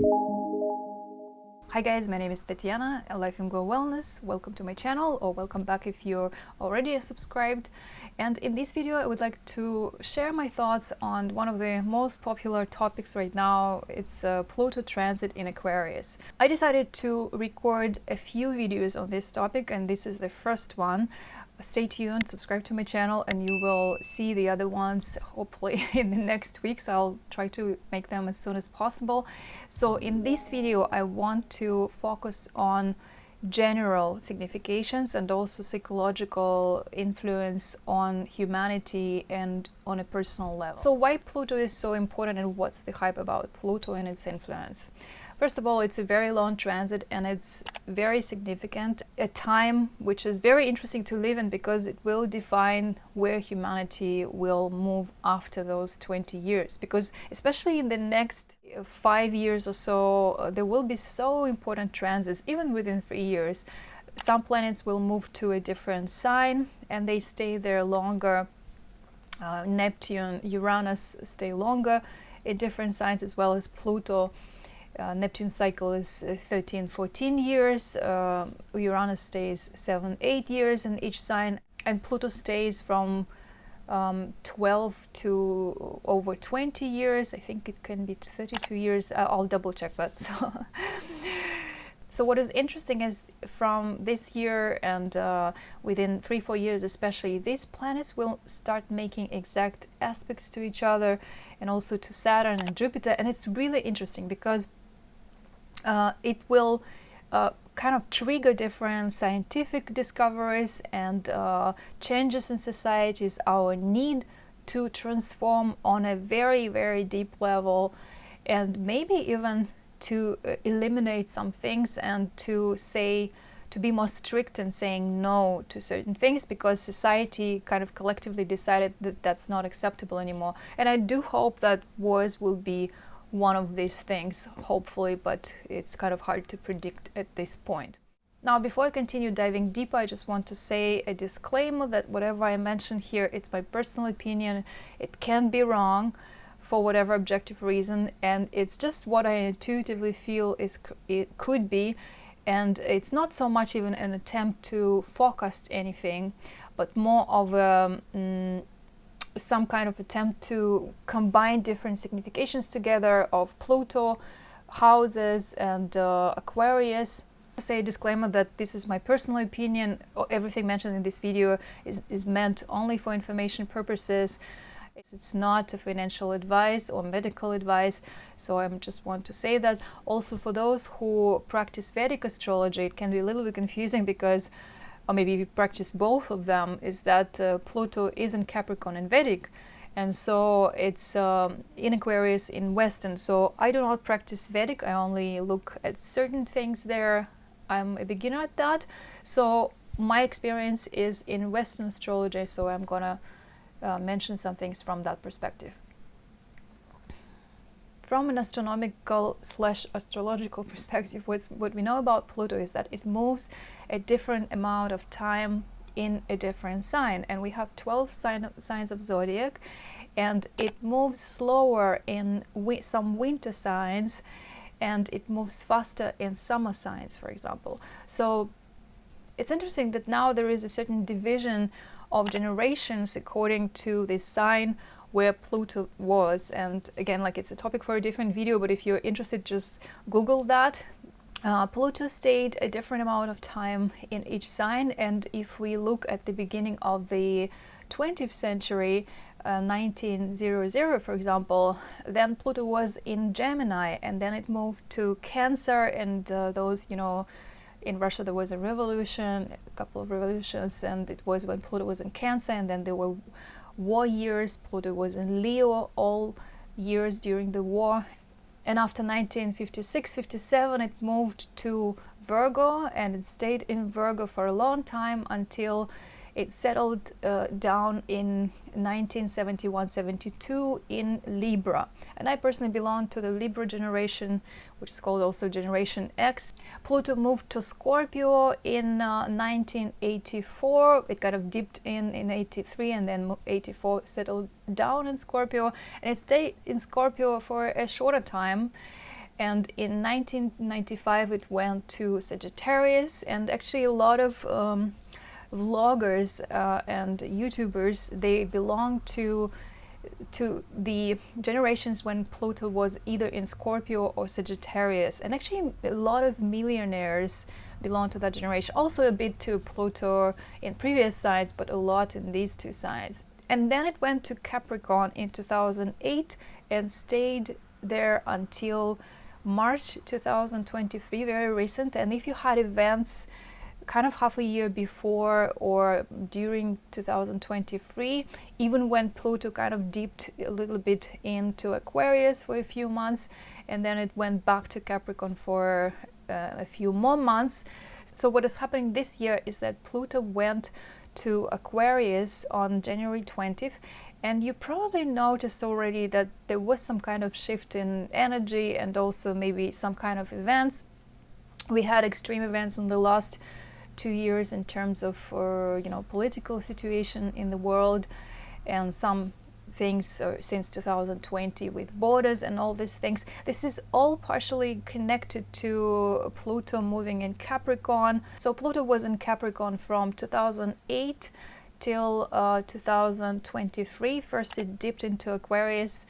Hi guys, my name is Tatiana, lifeinglow Wellness. Welcome to my channel, or welcome back if you're already subscribed. And in this video I would like to share my thoughts on one of the most popular topics right now. It's Pluto transit in Aquarius. I decided to record a few videos on this topic, and this is the first one. Stay tuned, subscribe to my channel, and you will see the other ones hopefully in the next weeks. I'll try to make them as soon as possible. So in this video I want to focus on general significations and also psychological influence on humanity and on a personal level. So why Pluto is so important and what's the hype about Pluto and its influence? First of all, it's a very long transit and it's very significant, a time which is very interesting to live in because it will define where humanity will move after those 20 years. Because especially in the next 5 years or so, there will be so important transits, even within 3 years. Some planets will move to a different sign and they stay there longer. Neptune, Uranus stay longer in different signs, as well as Pluto. Neptune's cycle is 13-14 years, Uranus stays 7-8 years in each sign, and Pluto stays from 12 to over 20 years. I think it can be 32 years. I'll double check that. So what is interesting is from this year and within 3-4 years especially, these planets will start making exact aspects to each other and also to Saturn and Jupiter. And it's really interesting because it will kind of trigger different scientific discoveries and changes in societies, our need to transform on a very, very deep level, and maybe even to eliminate some things and to be more strict in saying no to certain things because society kind of collectively decided that that's not acceptable anymore. And I do hope that wars will be one of these things, hopefully, but it's kind of hard to predict at this point. Now, before I continue diving deeper, I just want to say a disclaimer that whatever I mention here, it's my personal opinion. It can be wrong for whatever objective reason, and it's just what I intuitively feel it could be, and it's not so much even an attempt to forecast anything, but more of a some kind of attempt to combine different significations together of Pluto, houses, and Aquarius. I say a disclaimer that this is my personal opinion. Everything mentioned in this video is meant only for information purposes. It's not a financial advice or medical advice, so I just want to say that. Also, for those who practice Vedic astrology, it can be a little bit confusing because, or maybe if you practice both of them, is that Pluto is in Capricorn in Vedic, and so it's in Aquarius in Western. So I do not practice Vedic, I only look at certain things there. I'm a beginner at that, so my experience is in Western astrology, so I'm gonna mention some things from that perspective. From an astronomical / astrological perspective, what we know about Pluto is that it moves a different amount of time in a different sign, and we have 12 signs of zodiac, and it moves slower in some winter signs, and it moves faster in summer signs, for example. So it's interesting that now there is a certain division of generations according to this sign where Pluto was. And again, like, it's a topic for a different video, but if you're interested, just Google that. Pluto stayed a different amount of time in each sign, and if we look at the beginning of the 20th century, 1900, for example, then Pluto was in Gemini, and then it moved to Cancer, and those, you know, in Russia there was a revolution, a couple of revolutions, and it was when Pluto was in Cancer, and then there were war years. Pluto was in Leo all years during the war, and after 1956-57 it moved to Virgo, and it stayed in Virgo for a long time until it settled down in 1971-72 in Libra. And I personally belong to the Libra generation, which is called also Generation X. Pluto moved to Scorpio in 1984. It kind of dipped in 83, and then 84 settled down in Scorpio, and it stayed in Scorpio for a shorter time. and in 1995 it went to Sagittarius. And actually a lot of vloggers and YouTubers, they belong to the generations when Pluto was either in Scorpio or Sagittarius. And actually a lot of millionaires belong to that generation, also a bit to Pluto in previous signs, but a lot in these two signs. And then it went to Capricorn in 2008 and stayed there until March 2023, very recent. And if you had events kind of half a year before or during 2023, even when Pluto kind of dipped a little bit into Aquarius for a few months, and then it went back to Capricorn for a few more months. So what is happening this year is that Pluto went to Aquarius on January 20th, and you probably noticed already that there was some kind of shift in energy and also maybe some kind of events. We had extreme events in the last 2 years in terms of political situation in the world, and some things since 2020 with borders and all these things. This is all partially connected to Pluto moving in Capricorn. So Pluto was in Capricorn from 2008 till 2023. First it dipped into Aquarius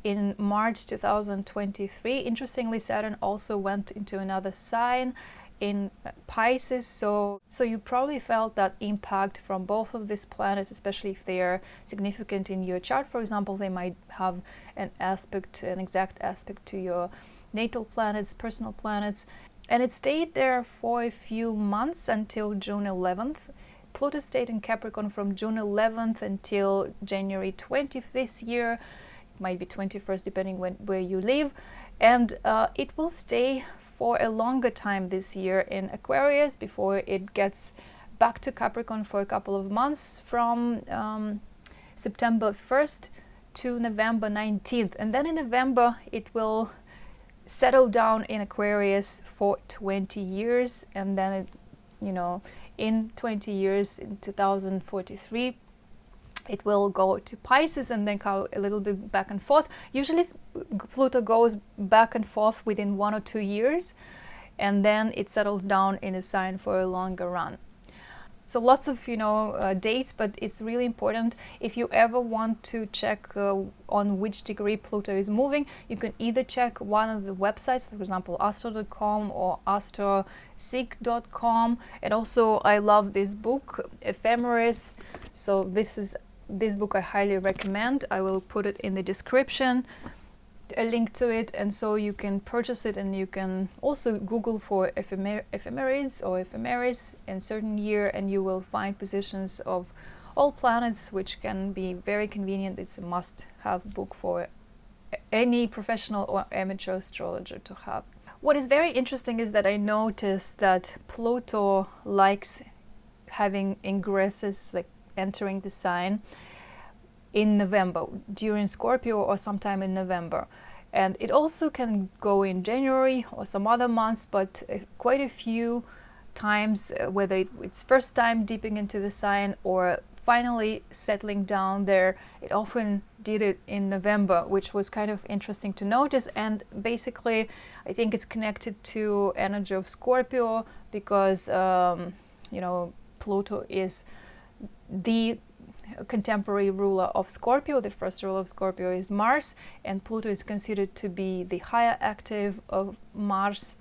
in March 2023. Interestingly, Saturn also went into another sign in Pisces, so you probably felt that impact from both of these planets, especially if they are significant in your chart. For example, they might have an exact aspect to your natal planets, personal planets. And it stayed there for a few months until June 11th. Pluto stayed in Capricorn from June 11th until January 20th this year. It might be 21st depending where you live, and it will stay for a longer time this year in Aquarius before it gets back to Capricorn for a couple of months, from September 1st to November 19th. And then in November it will settle down in Aquarius for 20 years. And then it, in 20 years, in 2043, it will go to Pisces and then go a little bit back and forth. Usually Pluto goes back and forth within 1 or 2 years, and then it settles down in a sign for a longer run. So lots of dates, but it's really important. If you ever want to check on which degree Pluto is moving, you can either check one of the websites, for example astro.com or astroseek.com. And also I love this book, Ephemeris. So this book I highly recommend. I will put it in the description, a link to it, and so you can purchase it. And you can also Google for ephemerids or ephemeris in certain year, and you will find positions of all planets, which can be very convenient. It's a must-have book for any professional or amateur astrologer to have. What is very interesting is that I noticed that Pluto likes having ingresses, like entering the sign, in November, during Scorpio or sometime in November. And it also can go in January or some other months, but quite a few times, whether it's first time dipping into the sign or finally settling down there, it often did it in November, which was kind of interesting to notice. And basically I think it's connected to energy of Scorpio, because Pluto is the contemporary ruler of Scorpio. The first ruler of Scorpio is Mars, and Pluto is considered to be the higher active of Mars.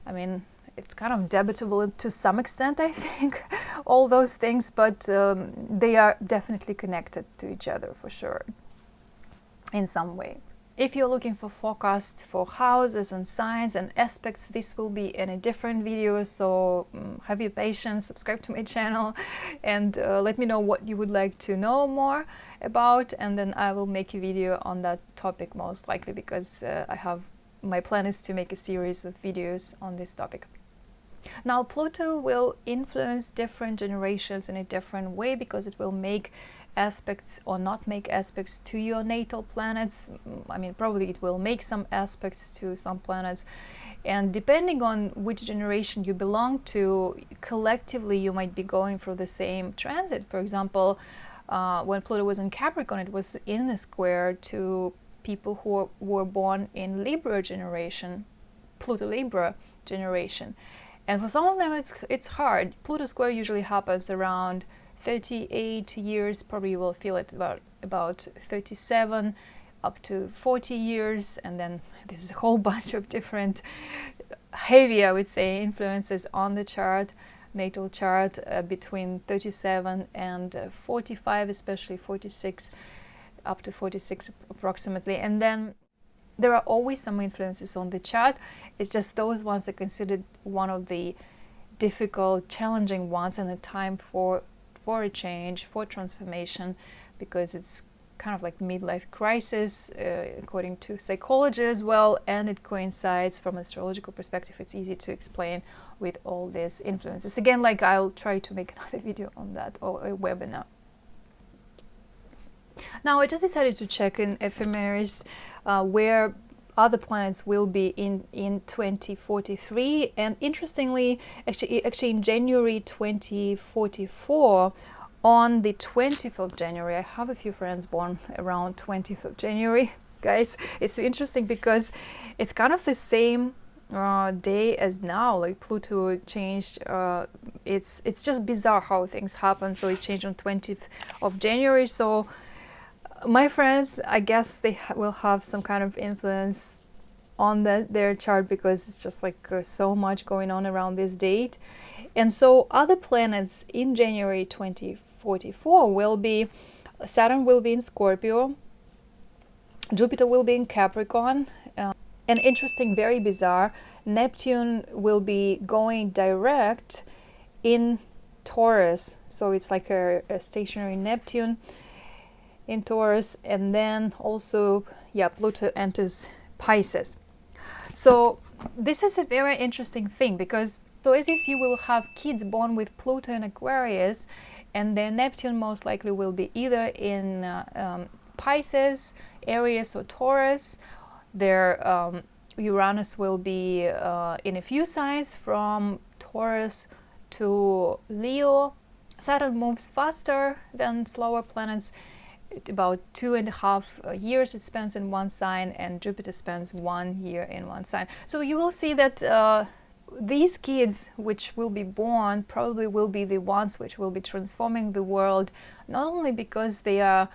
I mean, it's kind of debatable to some extent, I think, all those things, but they are definitely connected to each other for sure, in some way. If you're looking for forecasts for houses and signs and aspects, this will be in a different video, so have your patience, subscribe to my channel, and let me know what you would like to know more about, and then I will make a video on that topic most likely, because my plan is to make a series of videos on this topic. Now, Pluto will influence different generations in a different way, because it will make aspects or not make aspects to your natal planets. I mean, probably it will make some aspects to some planets, and depending on which generation you belong to, collectively you might be going through the same transit. For example, when Pluto was in Capricorn, it was in a square to people who were born in Libra generation, Pluto Libra generation. And for some of them it's hard. Pluto square usually happens around 38 years, probably you will feel it about 37 up to 40 years, and then there's a whole bunch of different heavy, I would say, influences on the chart, natal chart, between 37 and 45, especially 46, up to 46 approximately. And then there are always some influences on the chart. It's just those ones are considered one of the difficult, challenging ones, and a time for a change, for transformation, because it's kind of like midlife crisis, according to psychology as well, and it coincides from an astrological perspective. It's easy to explain with all these influences. Again, like I'll try to make another video on that, or a webinar. Now I just decided to check in ephemeris where other planets will be in 2043, and interestingly, actually in January 2044, on the 20th of January, I have a few friends born around 20th of January, guys. It's interesting because it's kind of the same day as now. Like Pluto changed, it's just bizarre how things happen. So it changed on 20th of January. So my friends, I guess they will have some kind of influence on their chart, because it's just like so much going on around this date. And so other planets in January 2044 will be, Saturn will be in Scorpio, Jupiter will be in Capricorn, and interesting, very bizarre, Neptune will be going direct in Taurus. So it's like a stationary Neptune in Taurus, and then also, yeah, Pluto enters Pisces. So this is a very interesting thing, because so as you see, we'll have kids born with Pluto in Aquarius, and their Neptune most likely will be either in Pisces, Aries, or Taurus. Their Uranus will be in a few signs from Taurus to Leo. Saturn moves faster than slower planets. About 2.5 years it spends in one sign, and Jupiter spends 1 year in one sign. So you will see that these kids which will be born probably will be the ones which will be transforming the world, not only because they are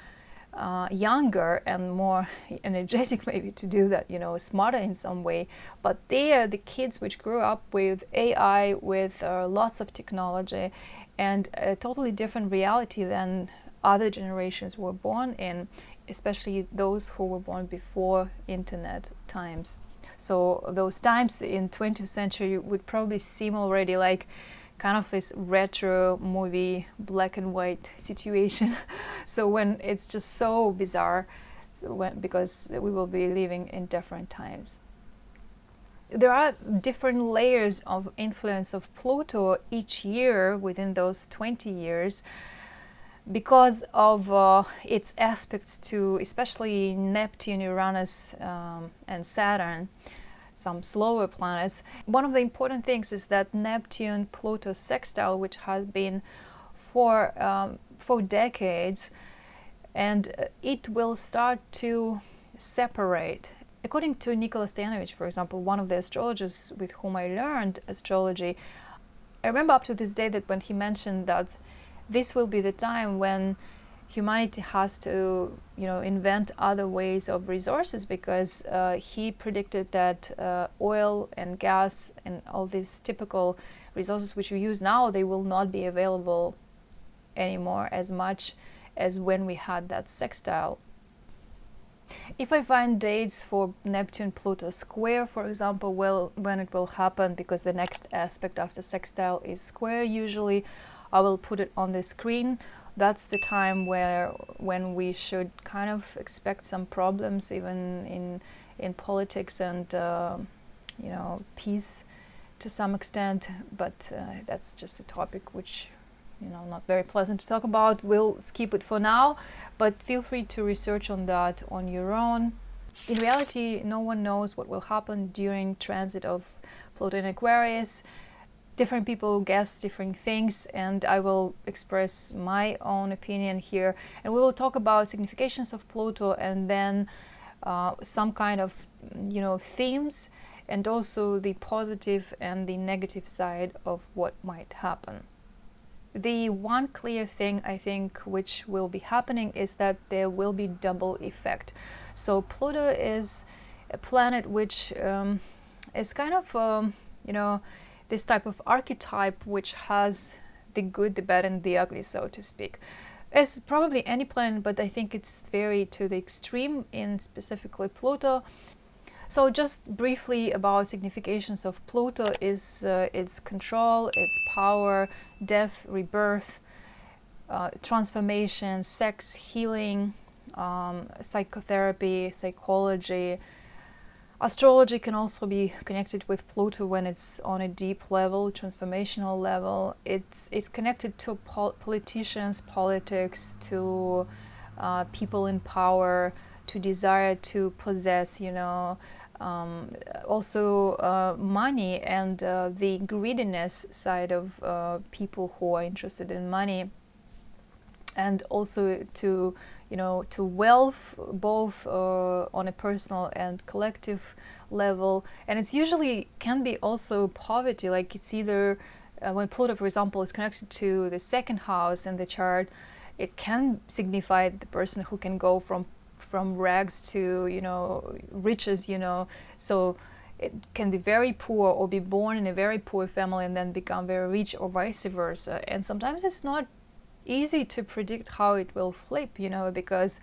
younger and more energetic maybe to do that, you know, smarter in some way, but they are the kids which grew up with AI, with lots of technology, and a totally different reality than other generations were born in, especially those who were born before internet times. So those times in 20th century would probably seem already like kind of this retro movie, black and white situation. So when it's just so bizarre, because we will be living in different times. There are different layers of influence of Pluto each year within those 20 years, because of its aspects to especially Neptune, Uranus, and Saturn, some slower planets. One of the important things is that Neptune-Pluto sextile, which has been for decades, and it will start to separate. According to Nicholas Stanovich, for example, one of the astrologers with whom I learned astrology, I remember up to this day that when he mentioned that this will be the time when humanity has to, you know, invent other ways of resources, because he predicted that oil and gas and all these typical resources which we use now, they will not be available anymore as much as when we had that sextile. If I find dates for Neptune-Pluto square, for example, well, when it will happen, because the next aspect after sextile is square usually, I will put it on the screen. That's the time when we should kind of expect some problems, even in politics and you know, peace to some extent. But that's just a topic which, you know, not very pleasant to talk about. We'll skip it for now, but feel free to research on that on your own. In reality, no one knows what will happen during transit of Pluto in Aquarius. Different people guess different things, and I will express my own opinion here, and we will talk about significations of Pluto, and then some kind of, you know, themes, and also the positive and the negative side of what might happen. The one clear thing I think which will be happening is that there will be double effect. So Pluto is a planet which is kind of, you know, this type of archetype which has the good, the bad, and the ugly, so to speak. As probably any planet, but I think it's very to the extreme in specifically Pluto. So just briefly about significations of Pluto is its control, its power, death, rebirth, transformation, sex, healing, psychotherapy, psychology. Astrology can also be connected with Pluto when it's on a deep level, transformational level. It's connected to politicians, politics, to people in power, to desire to possess, you know, also money and the greediness side of people who are interested in money, and also to, you know, to wealth, both on a personal and collective level. And it's usually can be also poverty, like it's either when Pluto, for example, is connected to the second house in the chart, it can signify the person who can go from rags to, you know, riches, you know. So it can be very poor or be born in a very poor family and then become very rich, or vice versa. And sometimes it's not easy to predict how it will flip, you know, because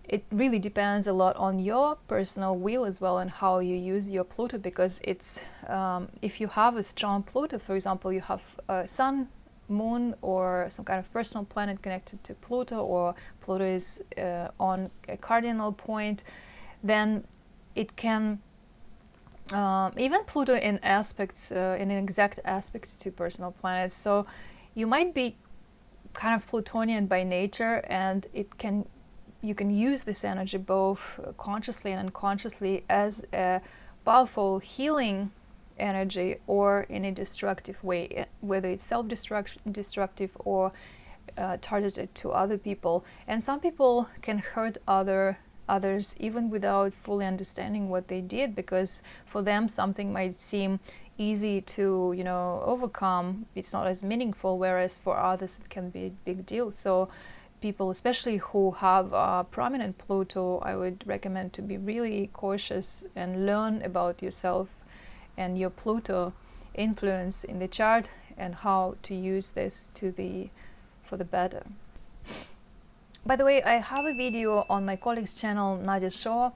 it really depends a lot on your personal will as well and how you use your Pluto, because it's if you have a strong Pluto, for example, you have a sun, moon, or some kind of personal planet connected to Pluto, or Pluto is on a cardinal point, then it can even Pluto in aspects, in exact aspects to personal planets. So you might be kind of Plutonian by nature, and you can use this energy both consciously and unconsciously as a powerful healing energy, or in a destructive way, whether it's self-destructive or targeted to other people. And some people can hurt others even without fully understanding what they did, because for them something might seem easy to, you know, overcome. It's not as meaningful, whereas for others it can be a big deal. So people, especially who have prominent Pluto, I would recommend to be really cautious and learn about yourself and your Pluto influence in the chart, and how to use this for the better. By the way, I have a video on my colleague's channel, Nadia Shaw.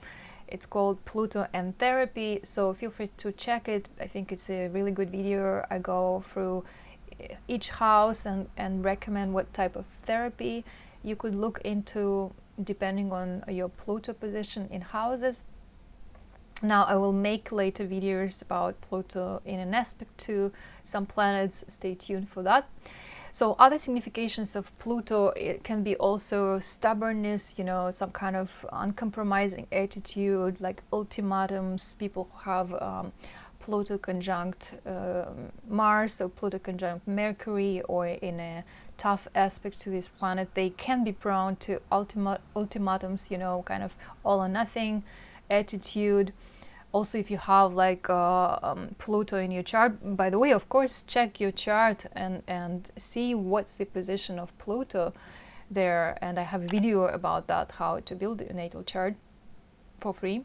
It's called Pluto and Therapy, so feel free to check it. I think it's a really good video. I go through each house and recommend what type of therapy you could look into depending on your Pluto position in houses. Now I will make later videos about Pluto in an aspect to some planets. Stay tuned for that. So other significations of Pluto, it can be also stubbornness, you know, some kind of uncompromising attitude, like ultimatums. People who have Pluto conjunct Mars, or Pluto conjunct Mercury, or in a tough aspect to this planet, they can be prone to ultimatums, you know, kind of all or nothing attitude. Also, if you have like Pluto in your chart, by the way, of course, check your chart and see what's the position of Pluto there. And I have a video about that, how to build a natal chart for free.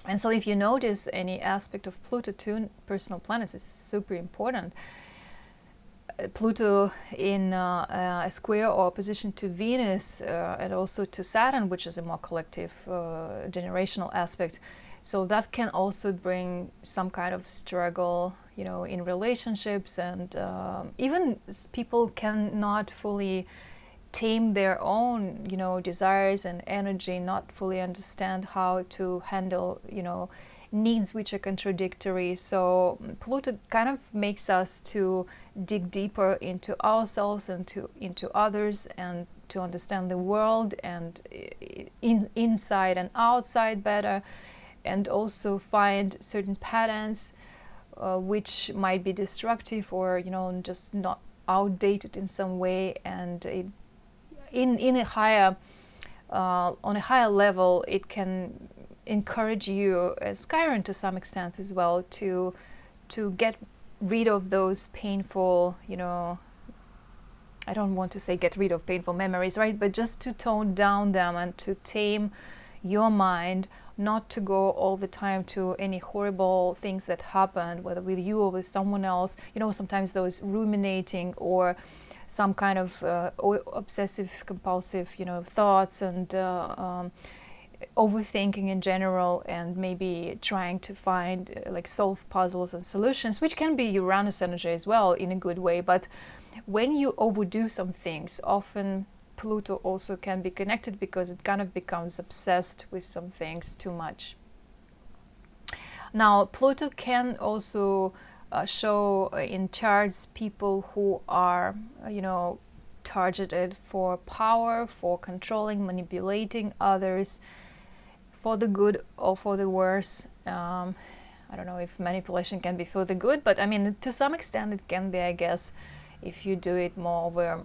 And so if you notice any aspect of Pluto to personal planets, is super important. Pluto in a square or opposition to Venus and also to Saturn, which is a more collective generational aspect. So that can also bring some kind of struggle, you know, in relationships, and even people cannot fully tame their own, you know, desires and energy, not fully understand how to handle, you know, needs which are contradictory. So Pluto kind of makes us to dig deeper into ourselves and into others, and to understand the world and inside and outside better, and also find certain patterns which might be destructive, or, you know, just not outdated in some way, and in a higher on a higher level, it can encourage you as Chiron to some extent as well to get rid of those painful, I don't want to say get rid of painful memories, right? But just to tone down them and to tame your mind, not to go all the time to any horrible things that happened, whether with you or with someone else. Sometimes those ruminating or some kind of obsessive compulsive, thoughts and overthinking in general, and maybe trying to find solve puzzles and solutions, which can be Uranus energy as well in a good way. But when you overdo some things, often Pluto also can be connected because it kind of becomes obsessed with some things too much. Now, Pluto can also show in charts people who are, targeted for power, for controlling, manipulating others, for the good or for the worse. I don't know if manipulation can be for the good, but I mean, to some extent it can be, I guess, if you do it more where,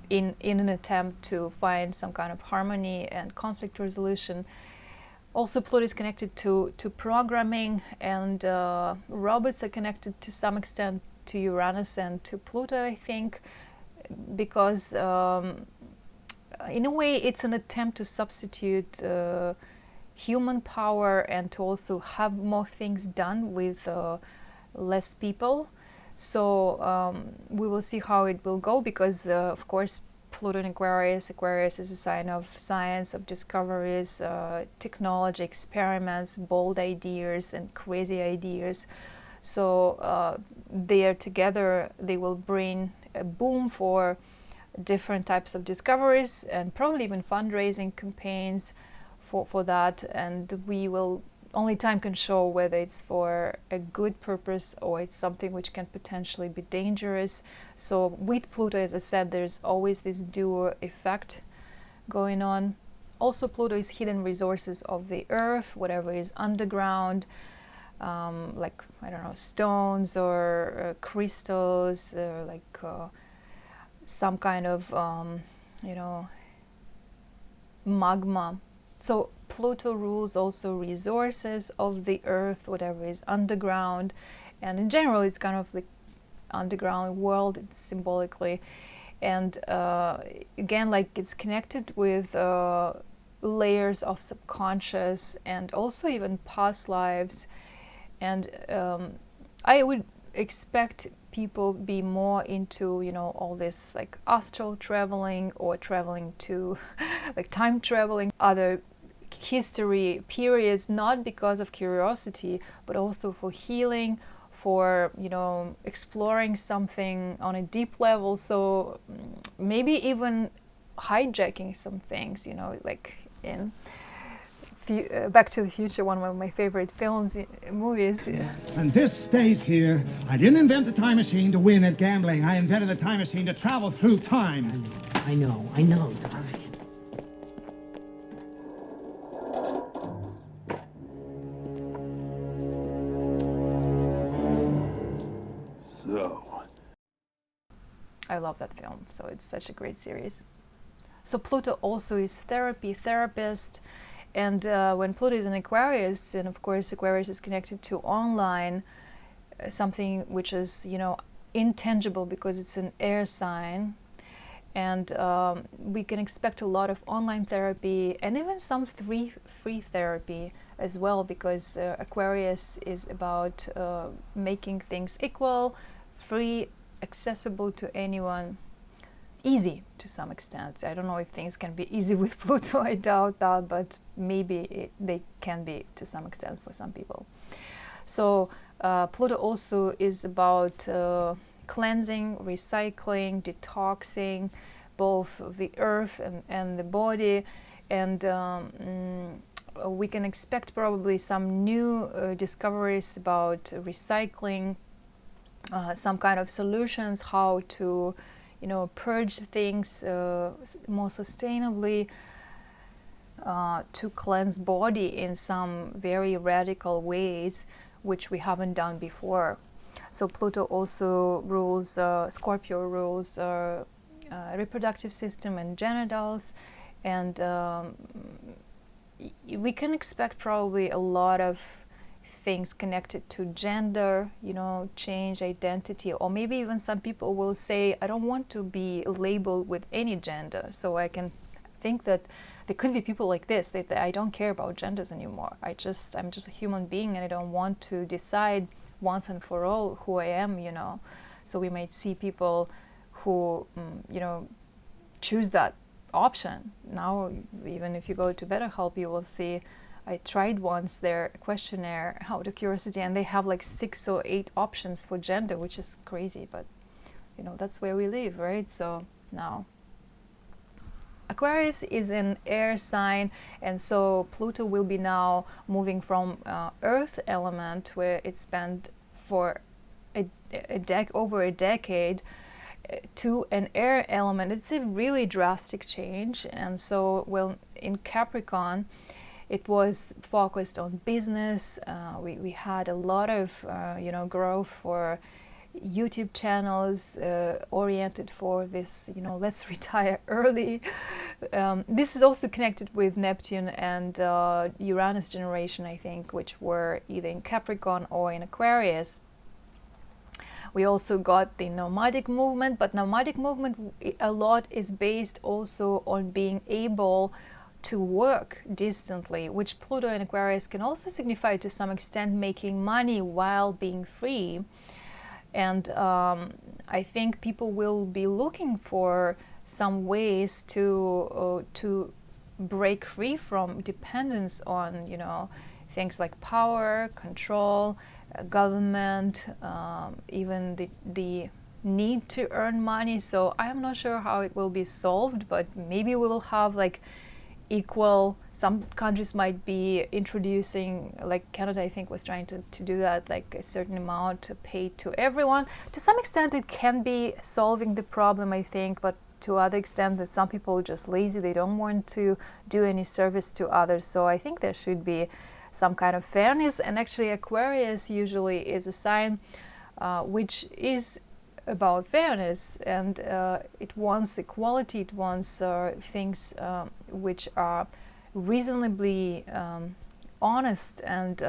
in an attempt to find some kind of harmony and conflict resolution. Also, Pluto is connected to programming, and robots are connected to some extent to Uranus and to Pluto, I think, because in a way it's an attempt to substitute human power and to also have more things done with less people. So we will see how it will go, because of course Pluto in Aquarius is a sign of science, of discoveries, technology, experiments, bold ideas and crazy ideas. So they are together, they will bring a boom for different types of discoveries and probably even fundraising campaigns for that. And we will, only time can show whether it's for a good purpose or it's something which can potentially be dangerous. So with Pluto, as I said, there's always this dual effect going on. Also, Pluto is hidden resources of the earth, whatever is underground, like, I don't know, stones or crystals, some kind of, magma. So Pluto rules also resources of the earth, whatever is underground, and in general it's kind of the underground world, it's symbolically. And again, it's connected with layers of subconscious and also even past lives. And I would expect people be more into, all this astral traveling or traveling to time traveling, other history periods, not because of curiosity, but also for healing, for exploring something on a deep level. So maybe even hijacking some things, in Back to the Future, one of my favorite films, movies. And this stays here. I didn't invent the time machine to win at gambling. I invented the time machine to travel through time. I know. So, I love that film, so it's such a great series. So Pluto also is therapist, and when Pluto is in Aquarius, and of course Aquarius is connected to online, something which is, intangible because it's an air sign, and we can expect a lot of online therapy and even some free therapy as well, because Aquarius is about making things equal, free, accessible to anyone, easy to some extent. I don't know if things can be easy with Pluto, I doubt that, but maybe they can be to some extent for some people. So Pluto also is about cleansing, recycling, detoxing, both the earth and the body, and we can expect probably some new discoveries about recycling, some kind of solutions, how to purge things more sustainably, to cleanse body in some very radical ways, which we haven't done before. So Pluto also rules, Scorpio rules reproductive system and genitals, And we can expect probably a lot of things connected to gender, you know, change identity, or maybe even some people will say, I don't want to be labeled with any gender. So I can think that there could be people like this, that I don't care about genders anymore. I'm just a human being, and I don't want to decide once and for all who I am, you know. So we might see people who, you know, choose that option. Now, even if you go to BetterHelp, you will see, I tried once their questionnaire out of curiosity, and they have like 6 or 8 options for gender, which is crazy, but you know, that's where we live, right? So now Aquarius is an air sign, and so Pluto will be now moving from Earth element, where it spent for over a decade, to an air element. It's a really drastic change. And so, well, in Capricorn, it was focused on business. We had a lot of you know, growth for YouTube channels oriented for this, you know, let's retire early. This is also connected with Neptune and Uranus generation, I think, which were either in Capricorn or in Aquarius. We also got the nomadic movement, but nomadic movement a lot is based also on being able to work distantly, which Pluto in Aquarius can also signify to some extent making money while being free. And I think people will be looking for some ways to break free from dependence on, you know, things like power, control, government, even the need to earn money. So I'm not sure how it will be solved, but maybe we will have like equal, some countries might be introducing, like Canada I think was trying to do that, like a certain amount paid to everyone. To some extent it can be solving the problem, I think, but to other extent that some people are just lazy, they don't want to do any service to others. So I think there should be some kind of fairness. And actually Aquarius usually is a sign which is about fairness, and it wants equality, it wants things which are reasonably honest, and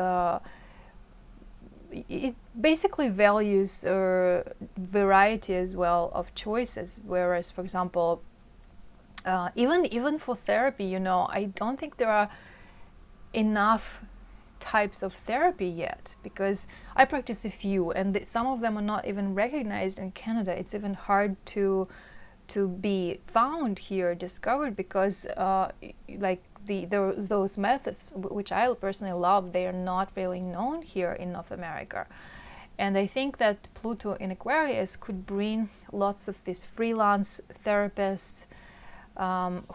it basically values variety as well of choices. Whereas, for example, even for therapy, you know, I don't think there are enough types of therapy yet, because I practice a few, and some of them are not even recognized in Canada. It's even hard to be found here, discovered, because like those methods, which I personally love, they are not really known here in North America. And I think that Pluto in Aquarius could bring lots of these freelance therapists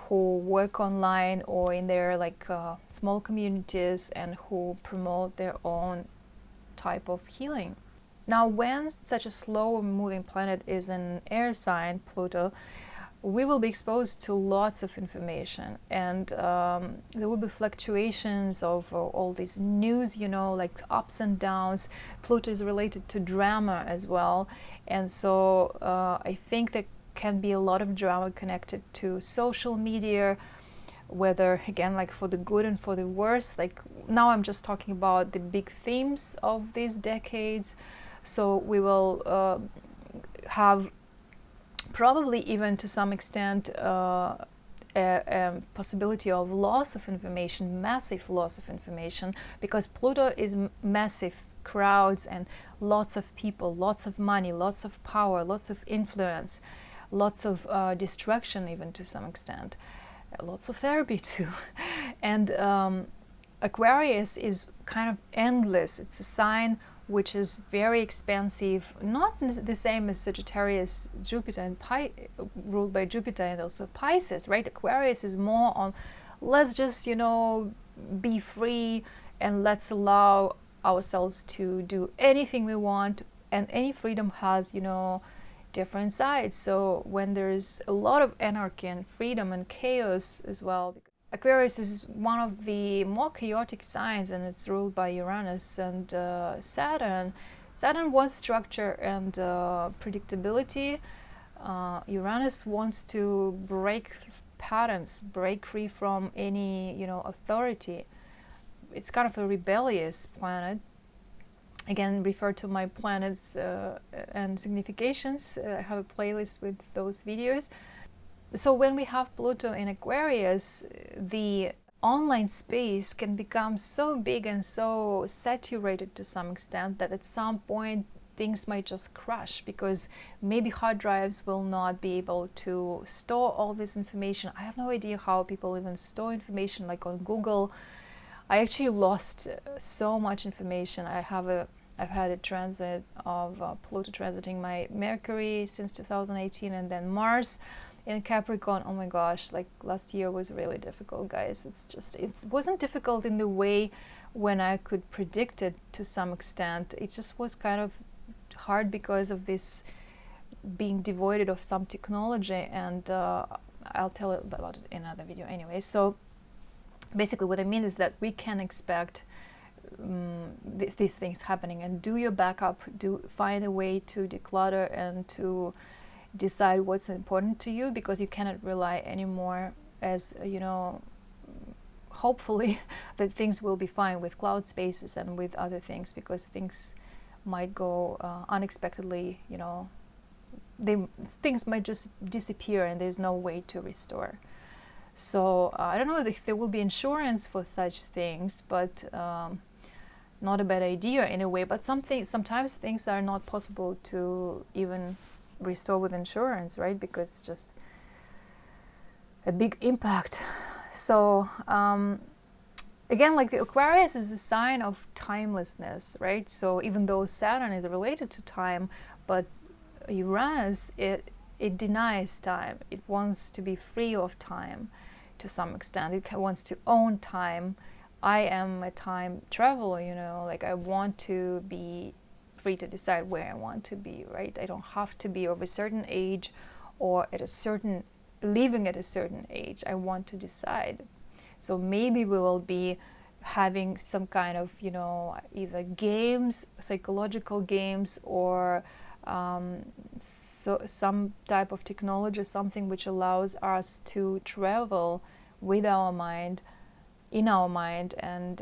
who work online or in their like small communities, and who promote their own type of healing. Now, when such a slow moving planet is an air sign, Pluto, we will be exposed to lots of information, and there will be fluctuations of all this news, you know, like ups and downs. Pluto is related to drama as well, and so I think that can be a lot of drama connected to social media, whether again like for the good and for the worse. Like now I'm just talking about the big themes of these decades. So we will have probably even to some extent a possibility of loss of information, massive loss of information, because Pluto is massive crowds and lots of people, lots of money, lots of power, lots of influence, lots of distraction, even to some extent, lots of therapy too. And Aquarius is kind of endless. It's a sign which is very expansive, not the same as Sagittarius, Jupiter, and ruled by Jupiter, and also Pisces, right? Aquarius is more on, let's just, you know, be free, and let's allow ourselves to do anything we want, and any freedom has, you know, different sides. So when there's a lot of anarchy and freedom and chaos as well, Aquarius is one of the more chaotic signs, and it's ruled by Uranus and Saturn. Saturn wants structure and predictability. Uranus wants to break patterns, break free from any, authority. It's kind of a rebellious planet. Again, refer to my planets and significations. I have a playlist with those videos. So when we have Pluto in Aquarius, the online space can become so big and so saturated to some extent that at some point things might just crash, because maybe hard drives will not be able to store all this information. I have no idea how people even store information, like on Google. I actually lost so much information. I've had a transit of Pluto transiting my Mercury since 2018, and then Mars in Capricorn. Oh my gosh, like last year was really difficult, guys. It wasn't difficult in the way when I could predict it to some extent. It just was kind of hard because of this being devoid of some technology, and I'll tell you about it in another video anyway. So basically what I mean is that we can expect these things happening, and do your backup, find a way to declutter and to decide what's important to you, because you cannot rely anymore, as hopefully that things will be fine with cloud spaces and with other things, because things might go unexpectedly, things might just disappear and there's no way to restore. So I don't know if there will be insurance for such things, but not a bad idea in a way. But sometimes things are not possible to even restore with insurance, right? Because it's just a big impact. So again, like the Aquarius is a sign of timelessness, right? So even though Saturn is related to time, but Uranus, it denies time. It wants to be free of time to some extent. It wants to own time. I am a time traveler, like I want to be free to decide where I want to be, right? I don't have to be of a certain age or living at a certain age. I want to decide. So maybe we will be having some kind of, either games, psychological games, or so some type of technology, something which allows us to travel with our mind, in our mind, and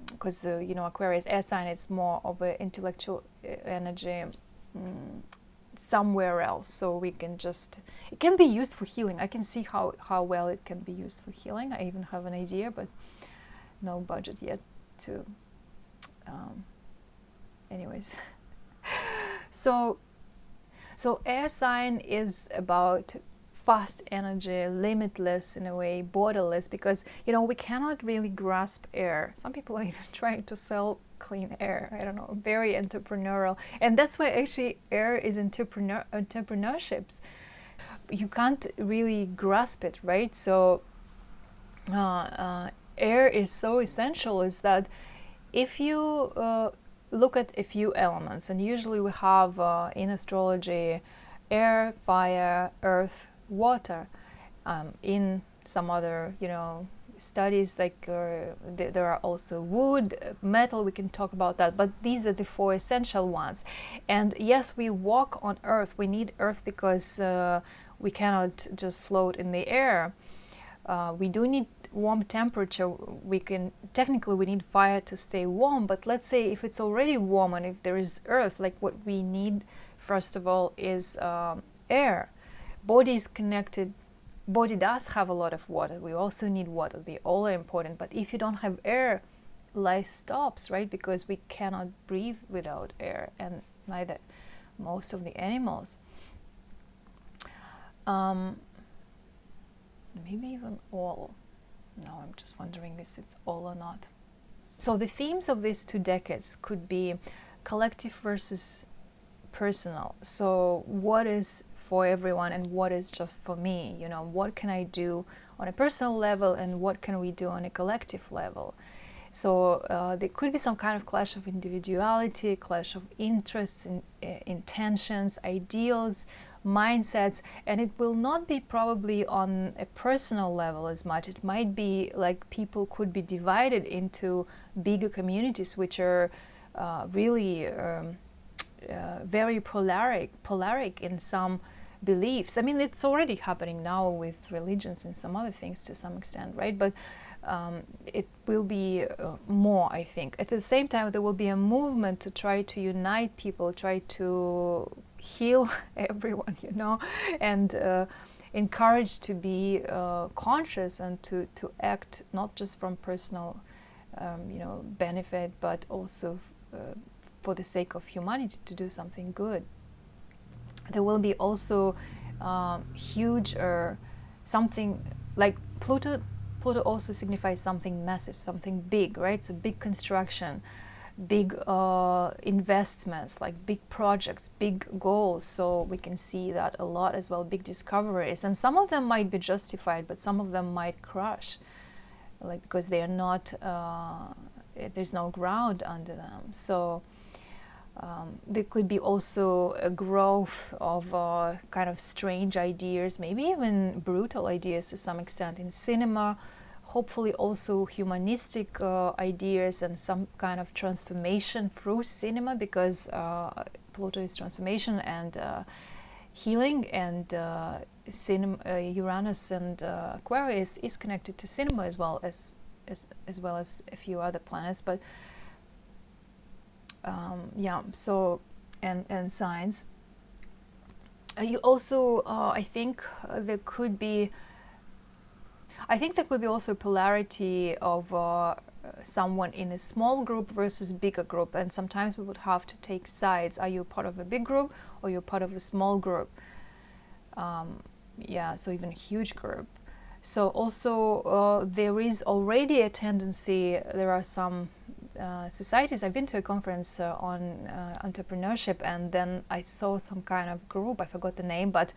because Aquarius air sign is more of an intellectual energy somewhere else, so we can it can be used for healing. I can see how well it can be used for healing. I even have an idea, but no budget yet to anyways. So air sign is about fast energy, limitless in a way, borderless, because we cannot really grasp air. Some people are even trying to sell clean air. I don't know, very entrepreneurial, and that's why actually air is entrepreneurships. You can't really grasp it, right? So air is so essential, is that if you look at a few elements, and usually we have in astrology air, fire, earth, water. In some other studies, like there are also wood, metal, we can talk about that, but these are the four essential ones. And yes, we walk on earth, we need earth because we cannot just float in the air. We do need warm temperature. We need fire to stay warm, but let's say if it's already warm and if there is earth, like what we need first of all is air. Body is connected. Body does have a lot of water. We also need water. They all are important. But if you don't have air, life stops, right? Because we cannot breathe without air, and neither most of the animals. Maybe even all. No, I'm just wondering if it's all or not. So the themes of these 2 decades could be collective versus personal. So what is for everyone and what is just for me? What can I do on a personal level and what can we do on a collective level? So there could be some kind of clash of individuality, clash of interests, intentions, ideals, mindsets, and it will not be probably on a personal level as much. It might be like people could be divided into bigger communities which are really very polaric in some beliefs. I mean, it's already happening now with religions and some other things to some extent, right? But it will be more, I think. At the same time, there will be a movement to try to unite people, try to heal everyone, you know, and encourage to be conscious and to act not just from personal, you know, benefit, but also for the sake of humanity, to do something good. There will be also huge something like Pluto. Pluto also signifies something massive, something big, right? It's a big construction, big investments, like big projects, big goals. So we can see that a lot as well, big discoveries. And some of them might be justified, but some of them might crash, like because they are not, there's no ground under them. So there could be also a growth of kind of strange ideas, maybe even brutal ideas to some extent in cinema, hopefully also humanistic ideas and some kind of transformation through cinema, because Pluto is transformation and healing, and Uranus and Aquarius is connected to cinema as well as a few other planets. But yeah, so and signs. You also, I think there could be also polarity of someone in a small group versus bigger group, and sometimes we would have to take sides. Are you part of a big group or you're part of a small group? Yeah, so even a huge group. So also there is already a tendency, there are some societies. I've been to a conference on entrepreneurship, and then I saw some kind of group, I forgot the name, but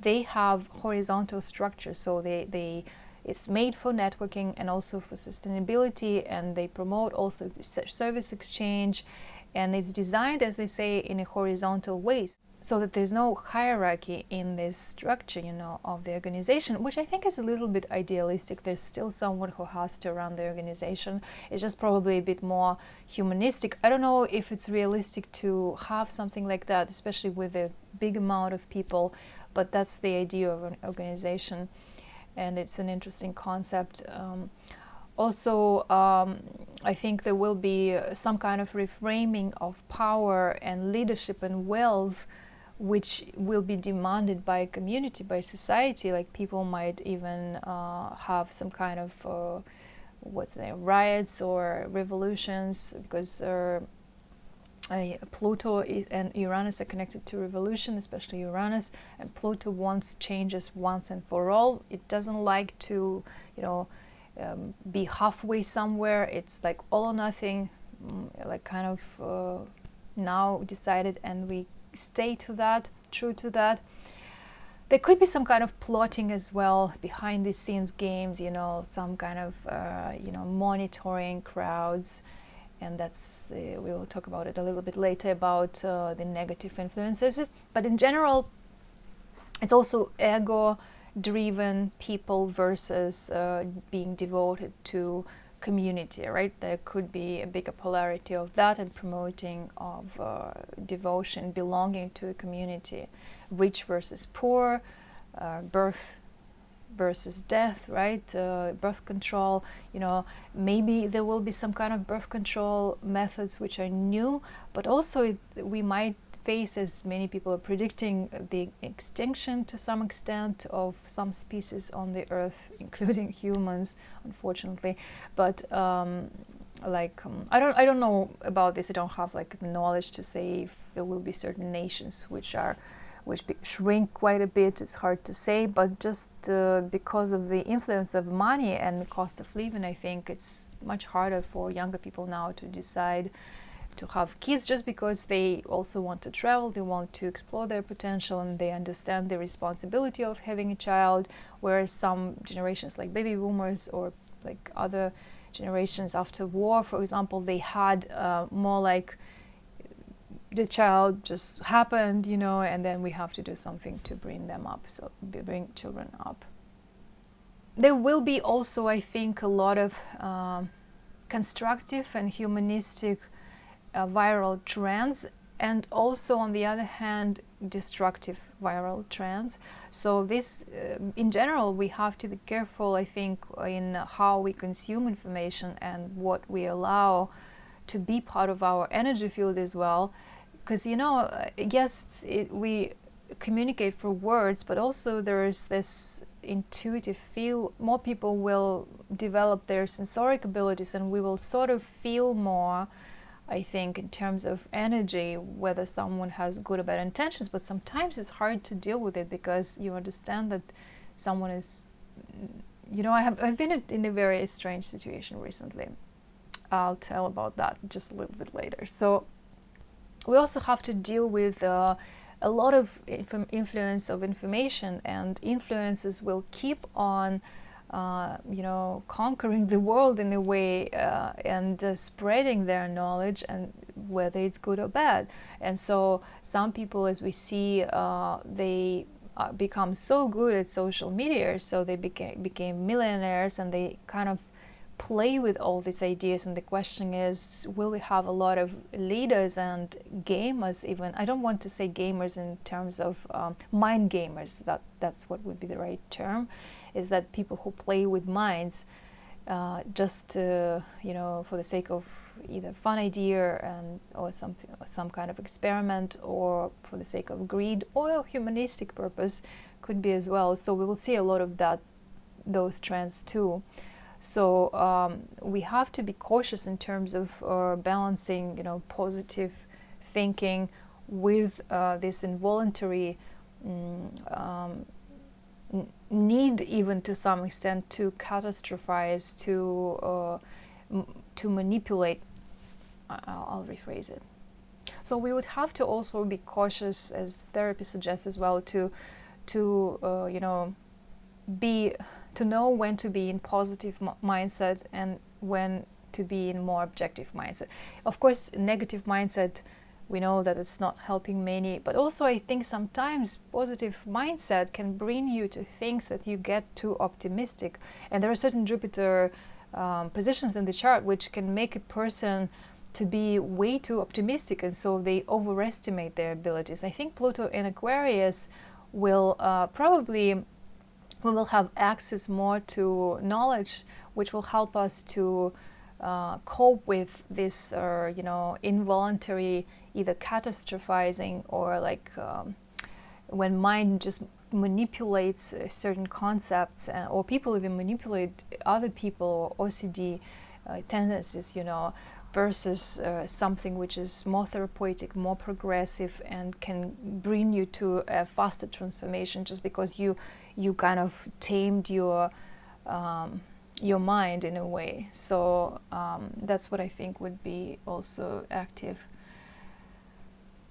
they have horizontal structure. So it's made for networking and also for sustainability, and they promote also service exchange, and it's designed, as they say, in a horizontal way, so that there's no hierarchy in this structure, you know, of the organization, which I think is a little bit idealistic. There's still someone who has to run the organization. It's just probably a bit more humanistic. I don't know if it's realistic to have something like that, especially with a big amount of people, but that's the idea of an organization, and it's an interesting concept. Also, I think there will be some kind of reframing of power and leadership and wealth, which will be demanded by a community, by society. Like people might even have some kind of riots or revolutions, because Pluto and Uranus are connected to revolution, especially Uranus, and Pluto wants changes once and for all. It doesn't like to, you know, be halfway somewhere. It's like all or nothing, like kind of now decided, and we stay to that, true to that. There could be some kind of plotting as well, behind the scenes games, you know, some kind of you know, monitoring crowds, and that's we will talk about it a little bit later, about the negative influences. But in general, it's also ego driven people versus being devoted to community, right? There could be a bigger polarity of that, and promoting of devotion, belonging to a community, rich versus poor, birth versus death, right? Birth control, you know, maybe there will be some kind of birth control methods which are new, but also we might face, as many people are predicting, the extinction to some extent of some species on the earth, including humans, unfortunately. But I don't know about this. I don't have like knowledge to say if there will be certain nations which shrink quite a bit. It's hard to say, but just because of the influence of money and the cost of living, I think it's much harder for younger people now to decide to have kids, just because they also want to travel, they want to explore their potential, and they understand the responsibility of having a child, whereas some generations like baby boomers or like other generations after war, for example, they had more like the child just happened, you know, and then we have to do something to bring them up, so bring children up. There will be also, I think, a lot of constructive and humanistic viral trends and also on the other hand destructive viral trends. So this in general we have to be careful, I think, in how we consume information and what we allow to be part of our energy field as well, because yes, we communicate through words, but also there is this intuitive feel. More people will develop their sensoric abilities and we will sort of feel more, I think, in terms of energy, whether someone has good or bad intentions. But sometimes it's hard to deal with it because you understand that someone is, I've been in a very strange situation recently. I'll tell about that just a little bit later. So we also have to deal with a lot of influence of information, and influences will keep on conquering the world in a way, and spreading their knowledge, and whether it's good or bad. And so some people, as we see, they become so good at social media, so they became millionaires, and they kind of play with all these ideas. And the question is, will we have a lot of leaders and gamers? Even, I don't want to say gamers in terms of mind gamers, that's what would be the right term, is that people who play with minds just for the sake of either fun idea or some kind of experiment, or for the sake of greed or humanistic purpose, could be as well. So we will see a lot of those trends too. So we have to be cautious in terms of balancing, positive thinking with this involuntary need, even to some extent, to catastrophize, to manipulate. I'll rephrase it. So we would have to also be cautious, as therapy suggests as well, to know when to be in positive mindset and when to be in more objective mindset. Of course, negative mindset, we know that it's not helping many, but also I think sometimes positive mindset can bring you to things that you get too optimistic. And there are certain Jupiter positions in the chart which can make a person to be way too optimistic, and so they overestimate their abilities. I think Pluto in Aquarius will we will have access more to knowledge, which will help us to cope with this, involuntary either catastrophizing or when mind just manipulates certain concepts, or people even manipulate other people, or OCD tendencies, versus something which is more therapeutic, more progressive, and can bring you to a faster transformation just because you kind of tamed your mind in a way. So that's what I think would be also active.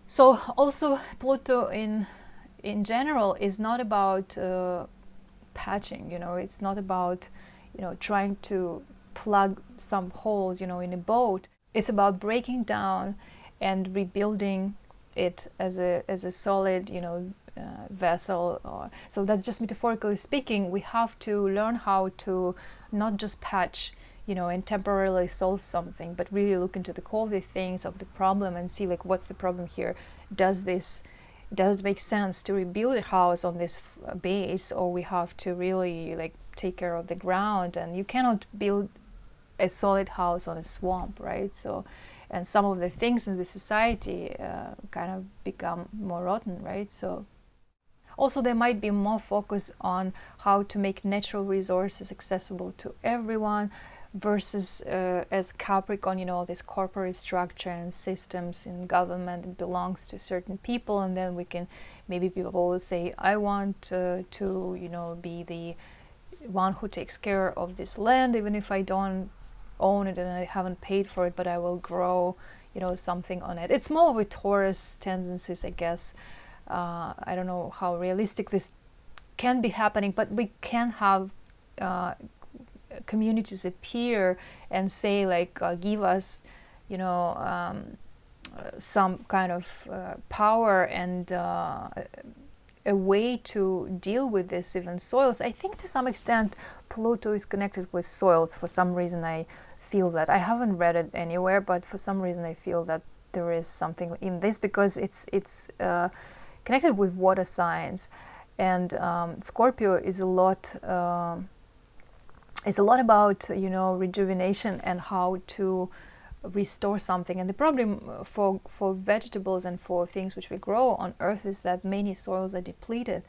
So also Pluto in general is not about patching, it's not about trying to plug some holes in a boat. It's about breaking down and rebuilding it as a solid vessel. So that's just metaphorically speaking. We have to learn how to not just patch and temporarily solve something, but really look into the core of the things, of the problem, and see what's the problem here. Does it make sense to rebuild a house on this base, or we have to really take care of the ground? And you cannot build a solid house on a swamp, right? So, and some of the things in the society kind of become more rotten, right? So also there might be more focus on how to make natural resources accessible to everyone, versus as Capricorn, this corporate structure and systems in government, it belongs to certain people, and then maybe people will say, I want to be the one who takes care of this land, even if I don't own it and I haven't paid for it, but I will grow something on it. It's more of a Taurus tendencies, I guess. I don't know how realistic this can be happening, but we can have communities appear and say give us some kind of power and a way to deal with this, even soils. I think to some extent Pluto is connected with soils. For some reason I feel that. I haven't read it anywhere, but for some reason I feel that there is something in this, because it's connected with water signs, and Scorpio is a lot about, you know, rejuvenation and how to restore something. And the problem for vegetables and for things which we grow on Earth is that many soils are depleted,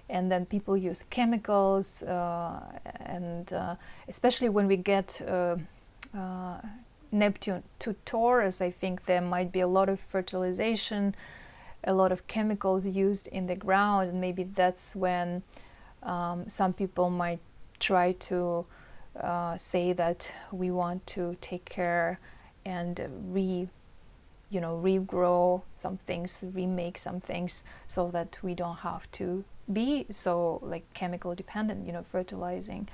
and then people use chemicals, and especially when we get Neptune to Taurus, I think there might be a lot of fertilization, a lot of chemicals used in the ground, and maybe that's when some people might try to say that we want to take care and regrow some things, remake some things, so that we don't have to be so like chemical dependent, you know, fertilizing,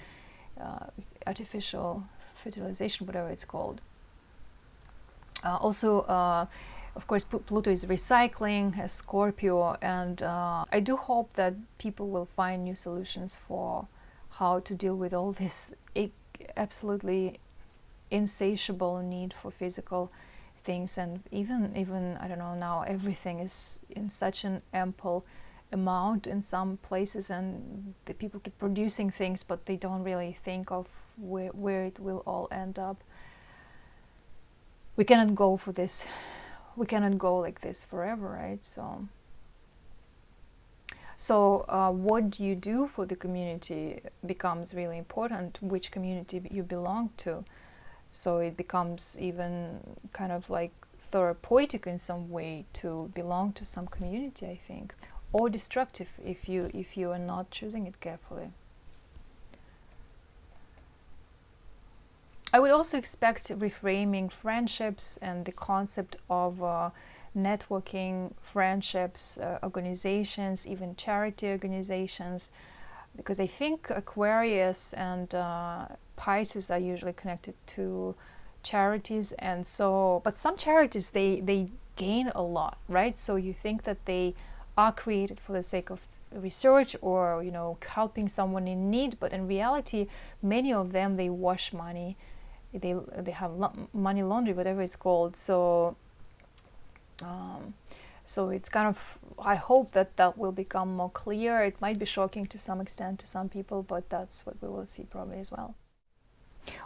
artificial fertilization, whatever it's called. Also, of course, Pluto is recycling, as Scorpio, and I do hope that people will find new solutions for how to deal with all this absolutely insatiable need for physical things. And even I don't know, now everything is in such an ample amount in some places, and the people keep producing things, but they don't really think of where it will all end up. We cannot go for this. We cannot go like this forever, right? So what do you do for the community becomes really important, which community you belong to. So it becomes even kind of like therapeutic in some way to belong to some community, I think, or destructive if you are not choosing it carefully. I would also expect reframing friendships and the concept of networking, friendships, organizations, even charity organizations, because I think Aquarius and Pisces are usually connected to charities, and so, but some charities they gain a lot, right? So you think that they are created for the sake of research or, you know, helping someone in need, but in reality, many of them, they wash money. They have money laundry, whatever it's called. So it's kind of, I hope that will become more clear. It might be shocking to some extent to some people, but that's what we will see probably as well.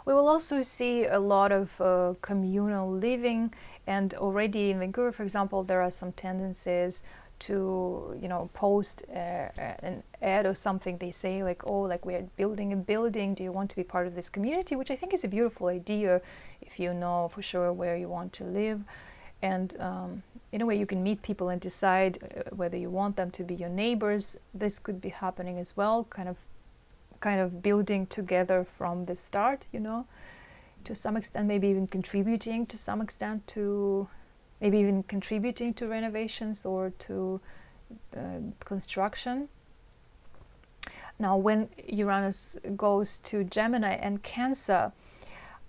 We will also see a lot of communal living, and already in Vancouver, for example, there are some tendencies to, you know, post an ad or something. They say like, oh, like we're building a building, do you want to be part of this community? Which I think is a beautiful idea if you know for sure where you want to live. And in a way you can meet people and decide whether you want them to be your neighbors. This could be happening as well, kind of building together from the start, you know, to some extent, maybe even contributing to some extent to renovations or to construction. Now, when Uranus goes to Gemini and Cancer,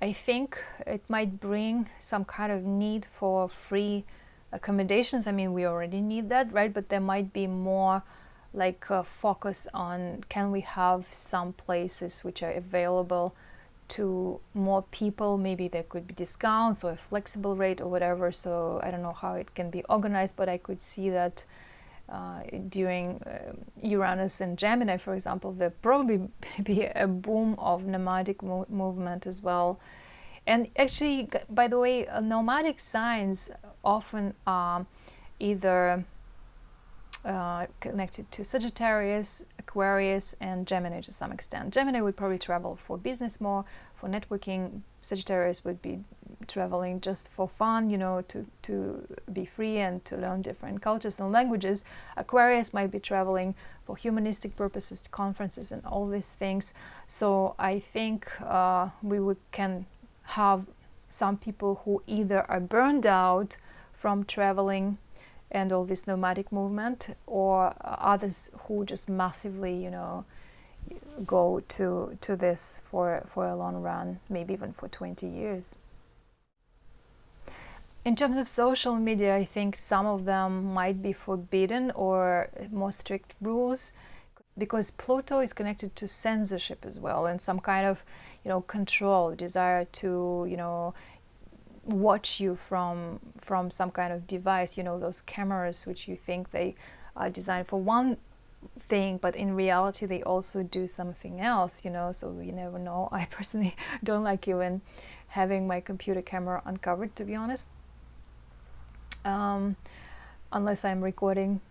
I think it might bring some kind of need for free accommodations. I mean, we already need that, right? But there might be more like a focus on, can we have some places which are available to more people? Maybe there could be discounts or a flexible rate or whatever. So I don't know how it can be organized, but I could see that during Uranus and Gemini, for example, there probably be a boom of nomadic movement as well. And actually, by the way, nomadic signs often are either connected to Sagittarius, Aquarius, and Gemini to some extent. Gemini would probably travel for business more, for networking. Sagittarius would be traveling just for fun, you know, to be free and to learn different cultures and languages. Aquarius might be traveling for humanistic purposes, conferences and all these things. So I think can have some people who either are burned out from traveling and all this nomadic movement, or others who just massively, you know, go to this for a long run, maybe even for 20 years. In terms of social media, I think some of them might be forbidden or more strict rules, because Pluto is connected to censorship as well, and some kind of, you know, control, desire to, you know, watch you from some kind of device, you know, those cameras which you think they are designed for one thing, but in reality they also do something else, you know, so you never know. I personally don't like even having my computer camera uncovered, to be honest, unless I'm recording.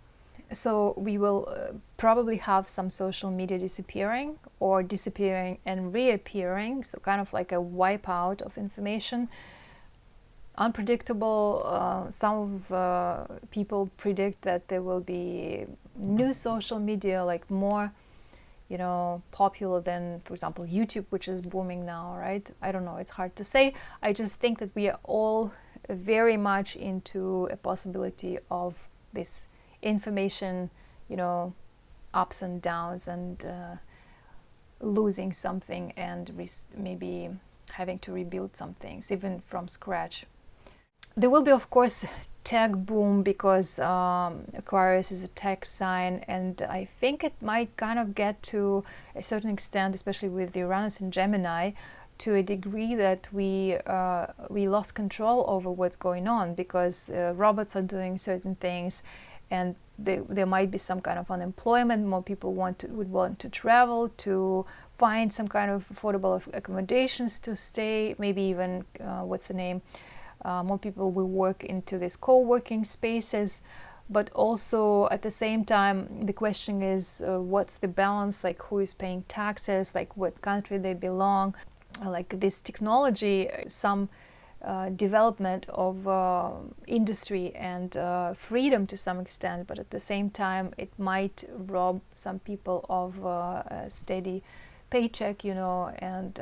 So we will probably have some social media disappearing or disappearing and reappearing, so kind of like a wipeout of information. Unpredictable. Some of people predict that there will be new social media, like more, you know, popular than, for example, YouTube, which is booming now, right? I don't know, it's hard to say. I just think that we are all very much into a possibility of this information, you know, ups and downs, and losing something and maybe having to rebuild some things, even from scratch. There will be, of course, tech boom, because Aquarius is a tech sign, and I think it might kind of get to a certain extent, especially with the Uranus in Gemini, to a degree that we lost control over what's going on, because robots are doing certain things, and there might be some kind of unemployment. More people would want to travel, to find some kind of affordable accommodations to stay, maybe even more people will work into these co-working spaces. But also at the same time, the question is, what's the balance? Like, who is paying taxes? Like, what country they belong? Like this technology, some development of industry and freedom to some extent, but at the same time it might rob some people of a steady paycheck, you know, and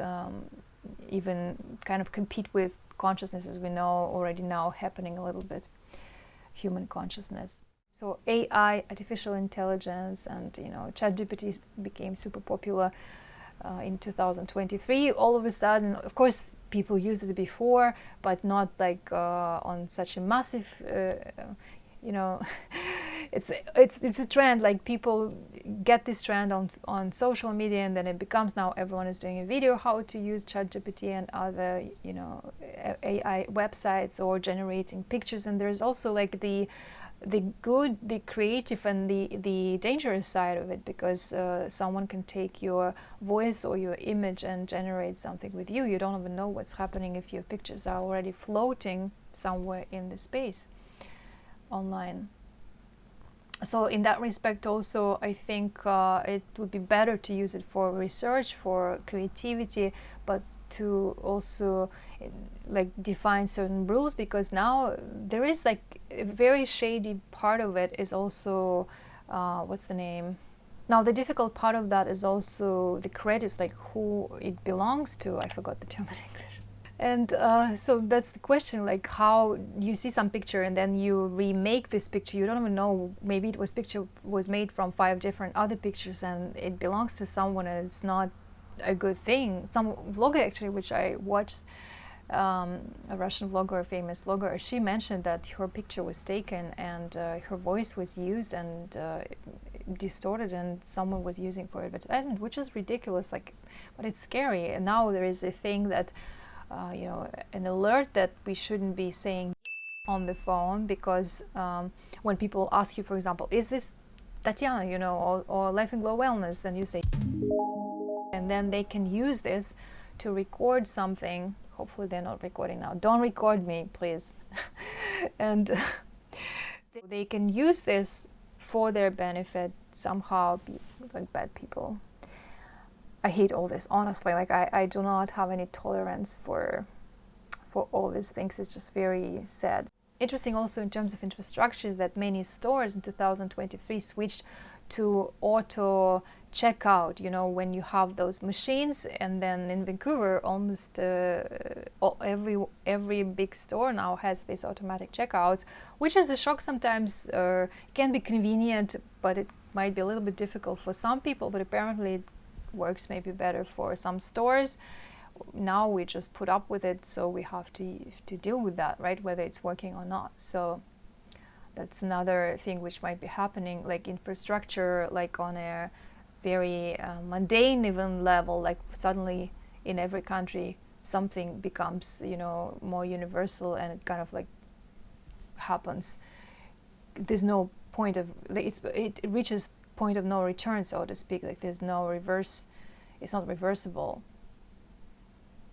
even kind of compete with consciousness, as we know already now happening a little bit, human consciousness. So AI, artificial intelligence, and, you know, ChatGPT became super popular in 2023. All of a sudden, of course, people used it before, but not like on such a massive, you know, it's a trend. Like, people get this trend on social media, and then it becomes now everyone is doing a video how to use ChatGPT and other, you know, AI websites, or generating pictures. And there's also like the good, the creative, and the dangerous side of it, because someone can take your voice or your image and generate something with you. You don't even know what's happening if your pictures are already floating somewhere in the space online. So in that respect also, I think it would be better to use it for research, for creativity, but to also like define certain rules, because now there is like a very shady part of it is also now the difficult part of that is also the credits, like who it belongs to. I forgot the term in English. And so that's the question, like how you see some picture and then you remake this picture. You don't even know, maybe picture was made from 5 different other pictures and it belongs to someone, and it's not a good thing. Some vlogger actually, which I watched, a Russian vlogger, a famous vlogger, she mentioned that her picture was taken and her voice was used and distorted, and someone was using for advertisement, which is ridiculous. Like, but it's scary. And now there is a thing that you know, an alert that we shouldn't be saying on the phone, because when people ask you, for example, is this Tatiana, you know, or lifeinglow wellness, and you say, and then they can use this to record something. Hopefully they're not recording now. Don't record me, please. And they can use this for their benefit somehow, be like bad people. I hate all this, honestly. Like, I do not have any tolerance for all these things. It's just very sad. Interesting also in terms of infrastructure that many stores in 2023 switched to auto checkout, you know, when you have those machines. And then in Vancouver, almost every big store now has these automatic checkouts, which is a shock sometimes. Can be convenient, but it might be a little bit difficult for some people. But apparently it works maybe better for some stores. Now we just put up with it, so we have to deal with that, right, whether it's working or not. So that's another thing which might be happening, like infrastructure, like on a very mundane even level, like suddenly in every country something becomes, you know, more universal, and it kind of like happens. There's no point of, it reaches point of no return, so to speak. Like there's no reverse, it's not reversible.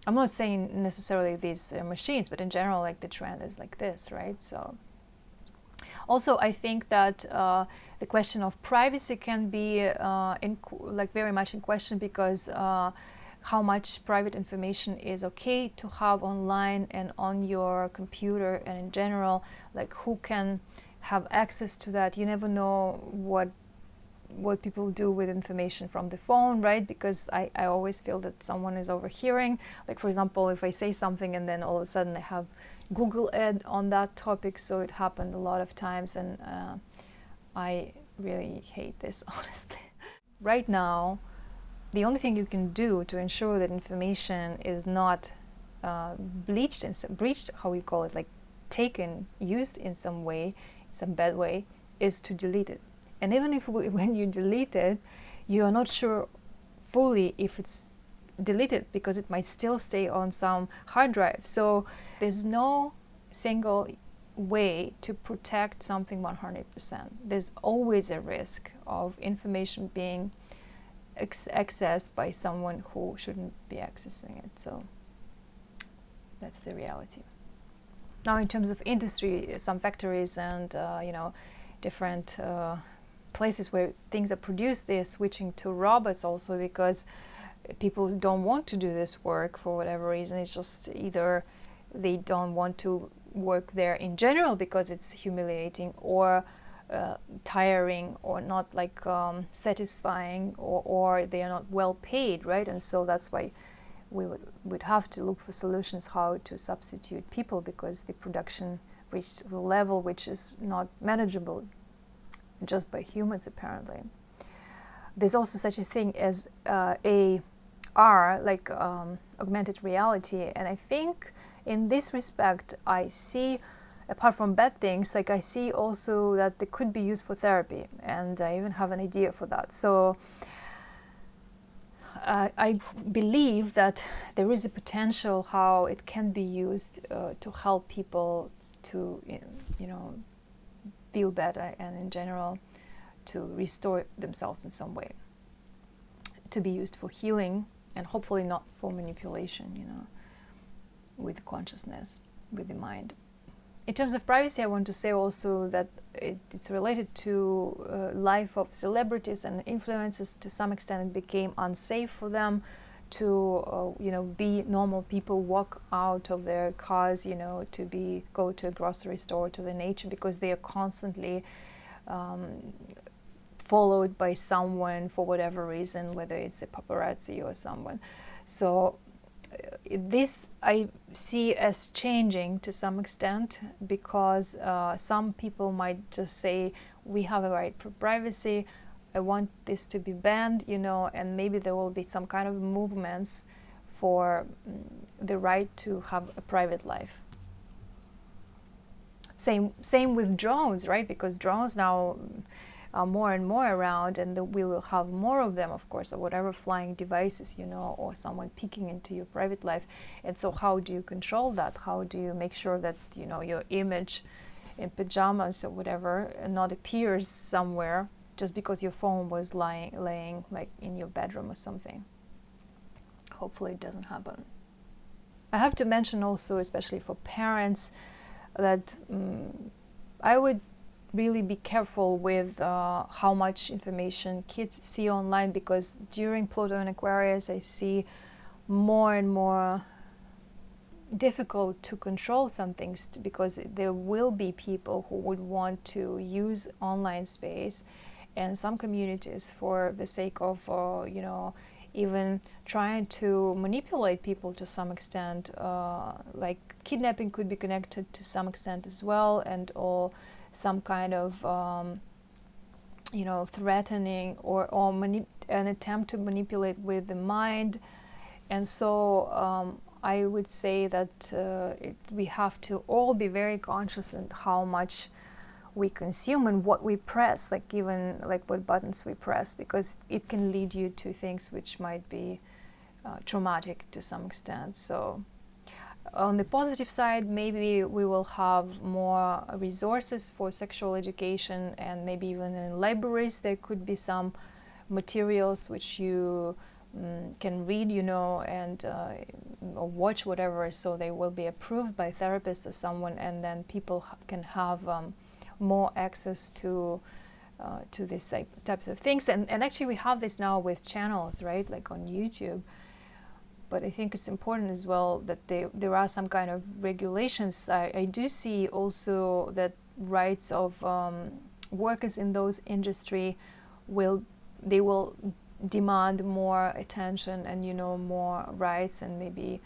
I'm not saying necessarily these machines, but in general, like the trend is like this, right? So also I think that the question of privacy can be like very much in question, because how much private information is okay to have online and on your computer, and in general, like who can have access to that. You never know what people do with information from the phone, right? Because I always feel that someone is overhearing. Like for example, if I say something and then all of a sudden I have Google ad on that topic, so it happened a lot of times, and I really hate this, honestly. Right now, the only thing you can do to ensure that information is not breached, how you call it, like taken, used in some way, some bad way, is to delete it. And even if when you delete it, you are not sure fully if it's deleted, because it might still stay on some hard drive. So there's no single way to protect something 100%. There's always a risk of information being accessed by someone who shouldn't be accessing it. So that's the reality. Now, in terms of industry, some factories and you know, different places where things are produced, they're switching to robots also, because people don't want to do this work for whatever reason. It's just either they don't want to work there in general because it's humiliating, or tiring, or not like satisfying, or they are not well paid, right? And so that's why we would have to look for solutions how to substitute people, because the production reached a level which is not manageable just by humans, apparently. There's also such a thing as AR, like augmented reality, and I think in this respect I see, apart from bad things, like I see also that they could be used for therapy, and I even have an idea for that. So I believe that there is a potential how it can be used to help people to, you know, feel better, and in general to restore themselves in some way, to be used for healing, and hopefully not for manipulation, you know, with consciousness, with the mind. In terms of privacy, I want to say also that it's related to life of celebrities and influencers. To some extent, it became unsafe for them to, you know, be normal people, walk out of their cars, you know, to go to a grocery store, to the nature, because they are constantly followed by someone for whatever reason, whether it's a paparazzi or someone. So this I see as changing to some extent, because some people might just say, we have a right for privacy, I want this to be banned, you know, and maybe there will be some kind of movements for the right to have a private life. Same with drones, right? Because drones now are more and more around, and we will have more of them, of course, or whatever flying devices, you know, or someone peeking into your private life. And so how do you control that? How do you make sure that, you know, your image in pajamas or whatever not appears somewhere just because your phone was laying like in your bedroom or something? Hopefully it doesn't happen. I have to mention also, especially for parents, that I would really be careful with how much information kids see online, because during Pluto and Aquarius I see more and more difficult to control some things, because there will be people who would want to use online space and some communities for the sake of you know, even trying to manipulate people to some extent, like kidnapping could be connected to some extent as well, and or some kind of you know, threatening or an attempt to manipulate with the mind. And so I would say that we have to all be very conscious in how much we consume and what we press, like even like what buttons we press, because it can lead you to things which might be traumatic to some extent. So on the positive side, maybe we will have more resources for sexual education, and maybe even in libraries there could be some materials which you can read, and or watch, whatever, so they will be approved by therapists or someone, and then people can have more access to these types of things. And actually we have this now with channels, right, like on YouTube. But I think it's important as well that there are some kind of regulations. I do see also that rights of workers in those industry will demand more attention and more rights, and maybe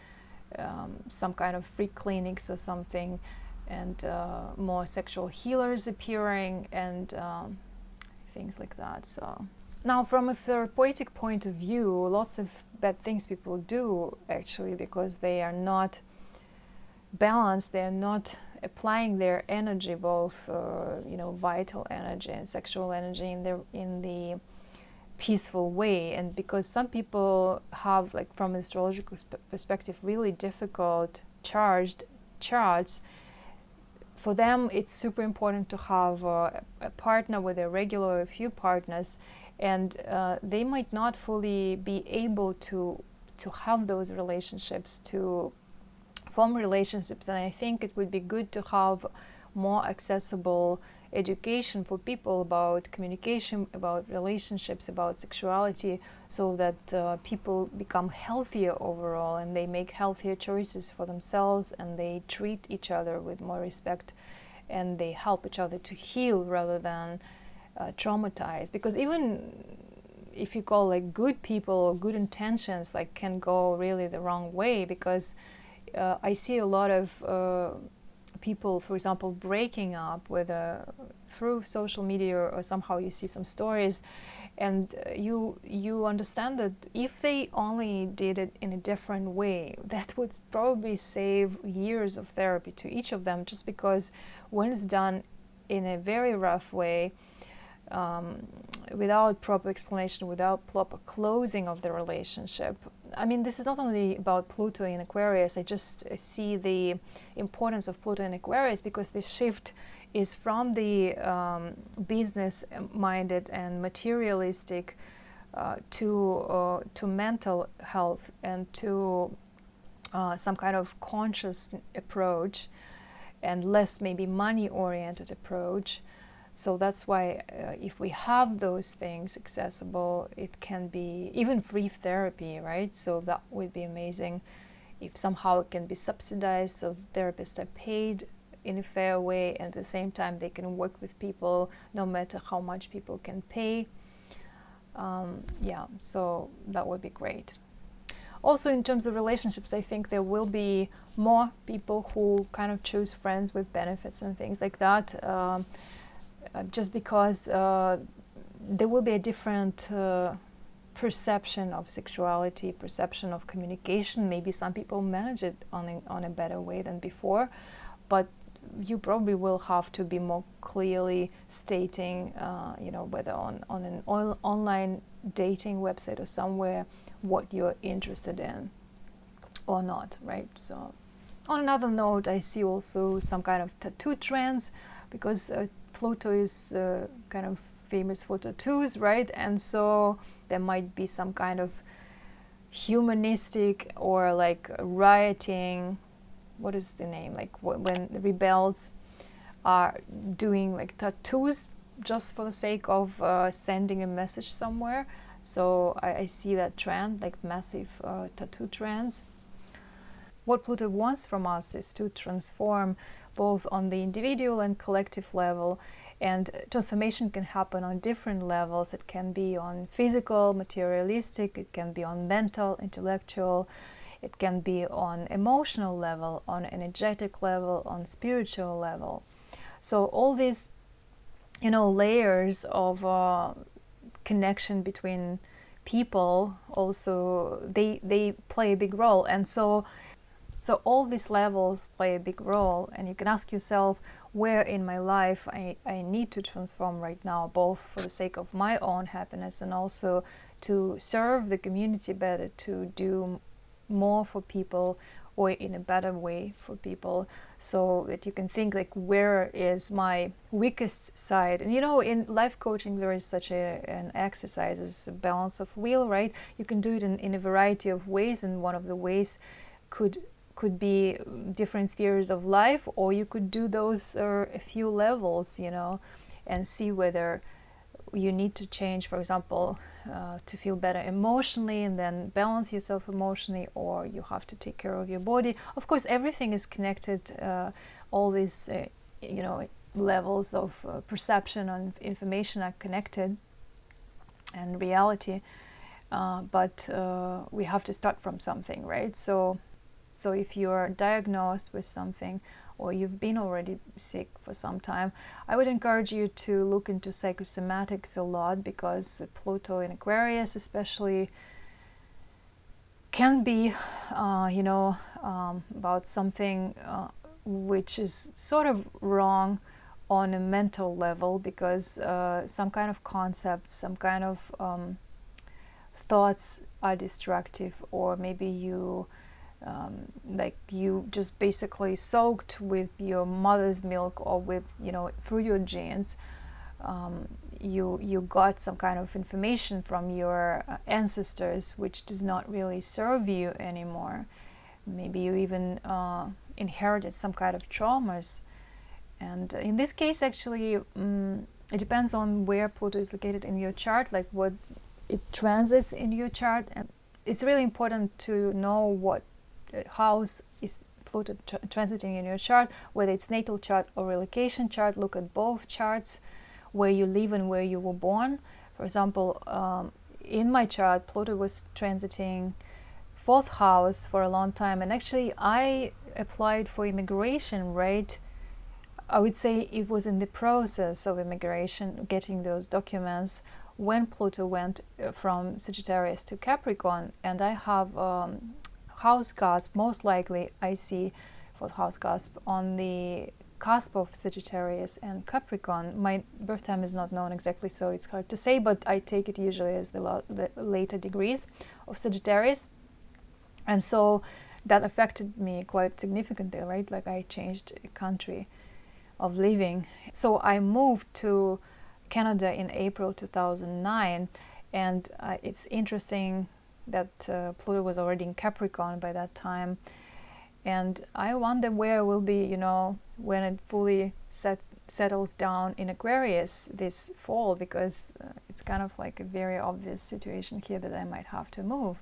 some kind of free clinics or something, and more sexual healers appearing, and things like that. So now, from a therapeutic point of view, lots of bad things people do, actually, because they are not balanced, they are not applying their energy, both vital energy and sexual energy, in the peaceful way. And because some people have, like, from an astrological perspective, really difficult charged charts, for them it's super important to have a partner with a regular or a few partners, and they might not fully be able to have those relationships, to form relationships. And I think it would be good to have more accessible education for people about communication, about relationships, about sexuality, so that people become healthier overall, and they make healthier choices for themselves, and they treat each other with more respect, and they help each other to heal rather than traumatized. Because even if you call, like, good people or good intentions, like, can go really the wrong way, because I see a lot of people, for example, breaking up with through social media, or somehow you see some stories, and you understand that if they only did it in a different way, that would probably save years of therapy to each of them, just because when it's done in a very rough way, without proper explanation, without proper closing of the relationship. I mean, this is not only about Pluto in Aquarius. I just see the importance of Pluto in Aquarius, because this shift is from the business-minded and materialistic to mental health, and to some kind of conscious approach, and less maybe money-oriented approach. So that's why if we have those things accessible, it can be even free therapy, right? So that would be amazing if somehow it can be subsidized, so therapists are paid in a fair way, and at the same time they can work with people no matter how much people can pay. So that would be great. Also, in terms of relationships, I think there will be more people who kind of choose friends with benefits and things like that. Just because there will be a different perception of sexuality, perception of communication. Maybe some people manage it on a better way than before, but you probably will have to be more clearly stating, whether on an online dating website or somewhere, what you're interested in or not, right? So, on another note, I see also some kind of tattoo trends, because Pluto is kind of famous for tattoos, right? And so there might be some kind of humanistic or like rioting, what is the name, like when the rebels are doing like tattoos just for the sake of sending a message somewhere. So I see that trend, like massive tattoo trends. What Pluto wants from us is to transform both on the individual and collective level, and transformation can happen on different levels. It can be on physical, materialistic, it can be on mental, intellectual, it can be on emotional level, on energetic level, on spiritual level. So all these, layers of connection between people also, they play a big role. And so all these levels play a big role, and you can ask yourself, where in my life I need to transform right now, both for the sake of my own happiness and also to serve the community better, to do more for people or in a better way for people, so that you can think like, where is my weakest side? And in life coaching there is such an exercise as a balance of will, right? You can do it in a variety of ways, and one of the ways could be different spheres of life, or you could do those a few levels, and see whether you need to change, for example, to feel better emotionally and then balance yourself emotionally, or you have to take care of your body. Of course, everything is connected. All these, levels of perception and information are connected, and reality. But we have to start from something, right? So if you are diagnosed with something, or you've been already sick for some time, I would encourage you to look into psychosomatics a lot, because Pluto in Aquarius especially can be, about something which is sort of wrong on a mental level, because some kind of concepts, some kind of thoughts are destructive, or maybe you just basically soaked with your mother's milk, or with through your genes, you got some kind of information from your ancestors which does not really serve you anymore. Maybe you even inherited some kind of traumas, and in this case actually it depends on where Pluto is located in your chart, like what it transits in your chart. And it's really important to know what house is Pluto transiting in your chart, whether it's natal chart or relocation chart. Look at both charts, where you live and where you were born. For example, in my chart, Pluto was transiting 4th house for a long time, and actually I applied for immigration, right? I would say it was in the process of immigration, getting those documents, when Pluto went from Sagittarius to Capricorn. And I have house cusp, most likely I see 4th house cusp on the cusp of Sagittarius and Capricorn. My birth time is not known exactly, so it's hard to say, but I take it usually as the later degrees of Sagittarius. And so that affected me quite significantly, right? Like, I changed country of living. So I moved to Canada in April 2009, and it's interesting that Pluto was already in Capricorn by that time. And I wonder where I will be, when it fully settles down in Aquarius this fall, because it's kind of like a very obvious situation here that I might have to move.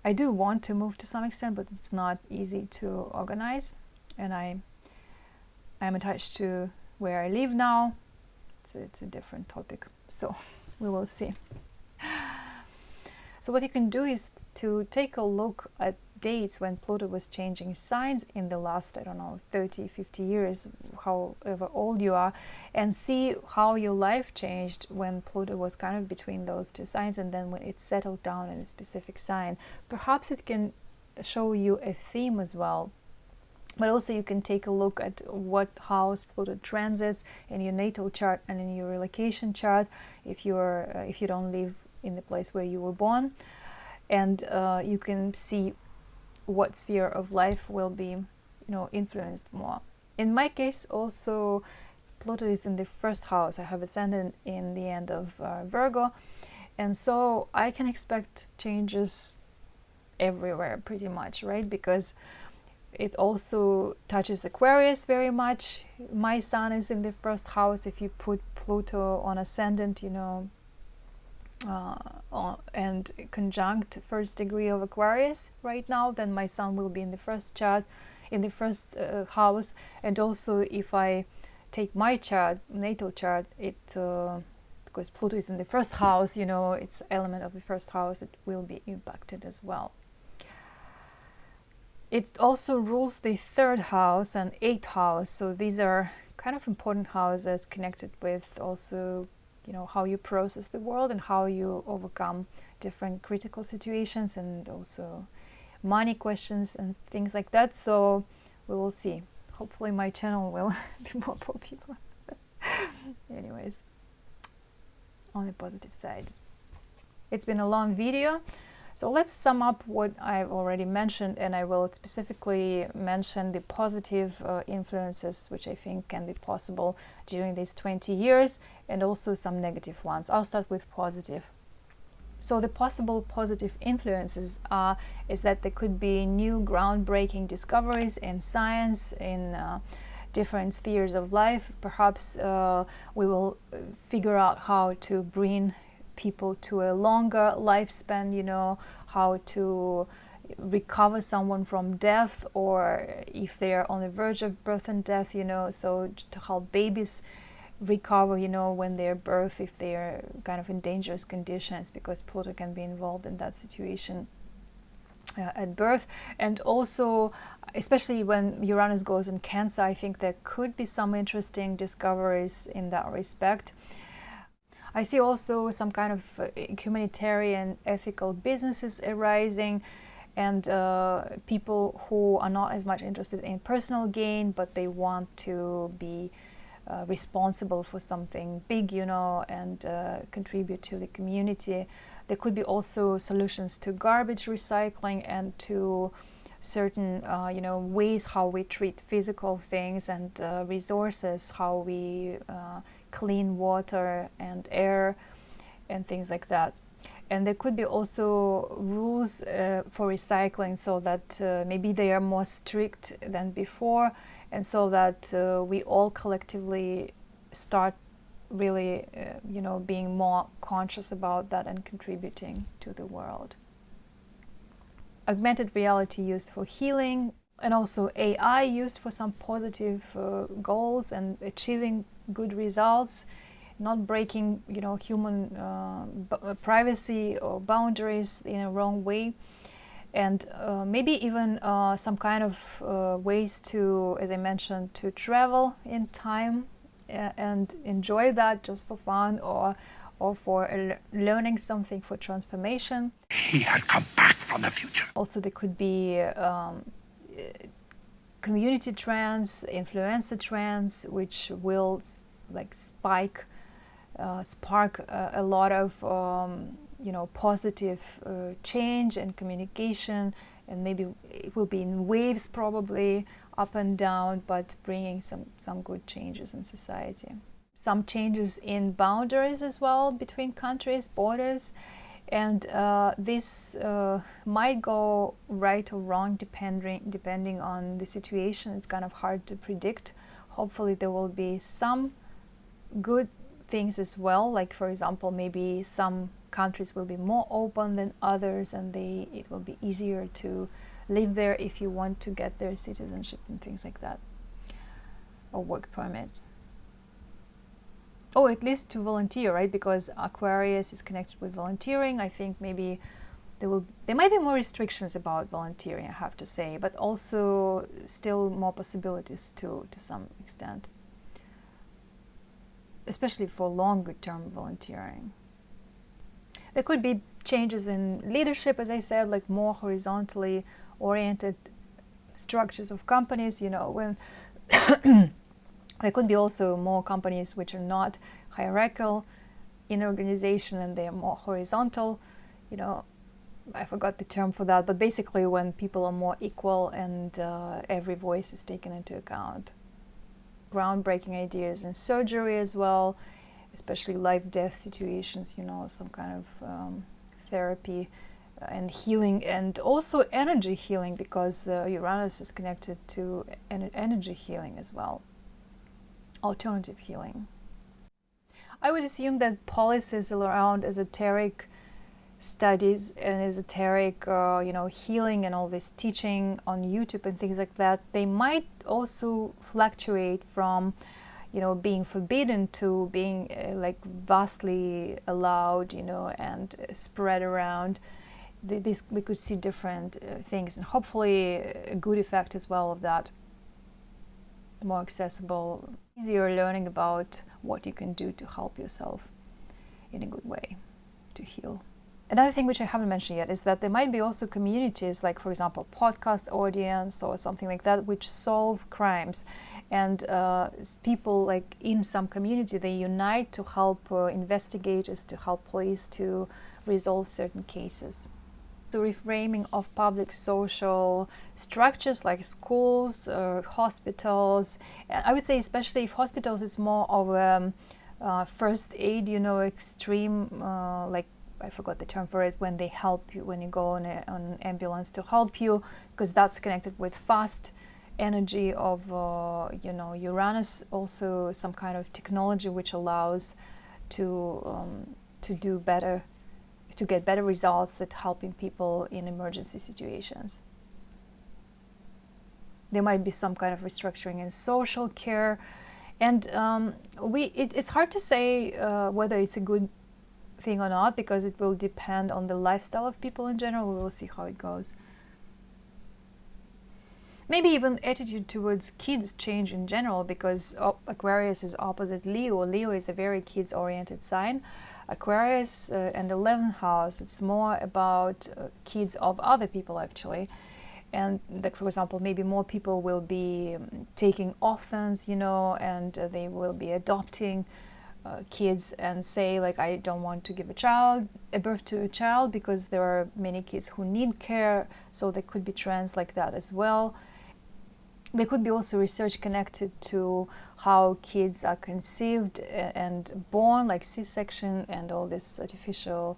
I do want to move to some extent, but it's not easy to organize, and I'm attached to where I live now. It's a different topic, so we will see. So what you can do is to take a look at dates when Pluto was changing signs in the last, 30, 50 years, however old you are, and see how your life changed when Pluto was kind of between those two signs, and then when it settled down in a specific sign. Perhaps it can show you a theme as well. But also you can take a look at what house Pluto transits in your natal chart and in your relocation chart, if you don't live in the place where you were born, and you can see what sphere of life will be influenced more. In my case, also Pluto is in the 1st house. I have ascendant in the end of Virgo, and so I can expect changes everywhere pretty much, right? Because it also touches Aquarius very much. My sun is in the 1st house. If you put Pluto on ascendant, and conjunct 1st degree of Aquarius right now, then my sun will be in the 1st chart, in the 1st house. And also if I take my chart, natal chart, it because Pluto is in the 1st house, it's element of the 1st house, it will be impacted as well. It also rules the 3rd house and 8th house, so these are kind of important houses connected with also how you process the world and how you overcome different critical situations, and also money questions and things like that. So we will see. Hopefully my channel will be more popular. Anyways, on the positive side. It's been a long video, so let's sum up what I've already mentioned, and I will specifically mention the positive influences which I think can be possible during these 20 years, and also some negative ones. I'll start with positive. So the possible positive influences is that there could be new groundbreaking discoveries in science, in different spheres of life. Perhaps we will figure out how to bring people to a longer lifespan, you know, how to recover someone from death, or if they are on the verge of birth and death, you know, so to help babies recover, you know, when they're birth, if they're kind of in dangerous conditions, because Pluto can be involved in that situation at birth. And also, especially when Uranus goes in Cancer, I think there could be some interesting discoveries in that respect. I see also some kind of humanitarian ethical businesses arising, and people who are not as much interested in personal gain, but they want to be responsible for something big, you know, and contribute to the community. There could be also solutions to garbage recycling and to certain, you know, ways how we treat physical things and resources, how we clean water and air and things like that. And there could be also rules for recycling, so that maybe they are more strict than before, and so that we all collectively start really, you know, being more conscious about that and contributing to the world. Augmented reality used for healing, and also AI used for some positive goals and achieving good results, not breaking, you know, human privacy or boundaries in a wrong way, and maybe even some kind of ways to, as I mentioned, to travel in time and enjoy that just for fun, or for learning something, for transformation. He had come back from the future. Also, there could be community trends, influencer trends, which will like spark a lot of you know, positive change and communication, and maybe it will be in waves, probably up and down, but bringing some good changes in society. Some changes in boundaries as well between countries, borders, and this might go right or wrong depending on the situation. It's kind of hard to predict. Hopefully there will be some good things as well, like for example, maybe some countries will be more open than others, and it will be easier to live there if you want to get their citizenship and things like that, or work permit. Oh, at least to volunteer, right? Because Aquarius is connected with volunteering. I think maybe there might be more restrictions about volunteering, I have to say, but also still more possibilities to some extent, especially for longer term volunteering. There could be changes in leadership, as I said, like more horizontally oriented structures of companies, you know, when there could be also more companies which are not hierarchical in organization and they are more horizontal, you know, I forgot the term for that, but basically when people are more equal and every voice is taken into account. Groundbreaking ideas in surgery as well, especially life-death situations, you know, some kind of therapy and healing, and also energy healing, because Uranus is connected to energy healing as well, alternative healing. I would assume that policies around esoteric studies and esoteric, you know, healing and all this teaching on YouTube and things like that, they might also fluctuate from, you know, being forbidden to being like vastly allowed, you know, and spread around. We could see different things, and hopefully a good effect as well of that. More accessible, easier learning about what you can do to help yourself in a good way to heal. Another thing which I haven't mentioned yet is that there might be also communities, like for example podcast audience or something like that, which solve crimes, and people like in some community, they unite to help investigators, to help police to resolve certain cases. The reframing of public social structures like schools, hospitals. I would say especially if hospitals is more of a first aid, extreme, like I forgot the term for it, when they help you, when you go on an ambulance to help you, because that's connected with fast energy of, Uranus, also some kind of technology which allows to do better, to get better results at helping people in emergency situations. There might be some kind of restructuring in social care, and it's hard to say whether it's a good thing or not, because it will depend on the lifestyle of people in general. We will see how it goes. Maybe even attitude towards kids change in general, because Aquarius is opposite Leo. Leo is a very kids-oriented sign. Aquarius and 11th house, it's more about kids of other people actually. And like, for example, maybe more people will be taking orphans, and they will be adopting kids and say like, I don't want to give a birth to a child because there are many kids who need care. So there could be trends like that as well. There could be also research connected to how kids are conceived and born, like C-section and all these artificial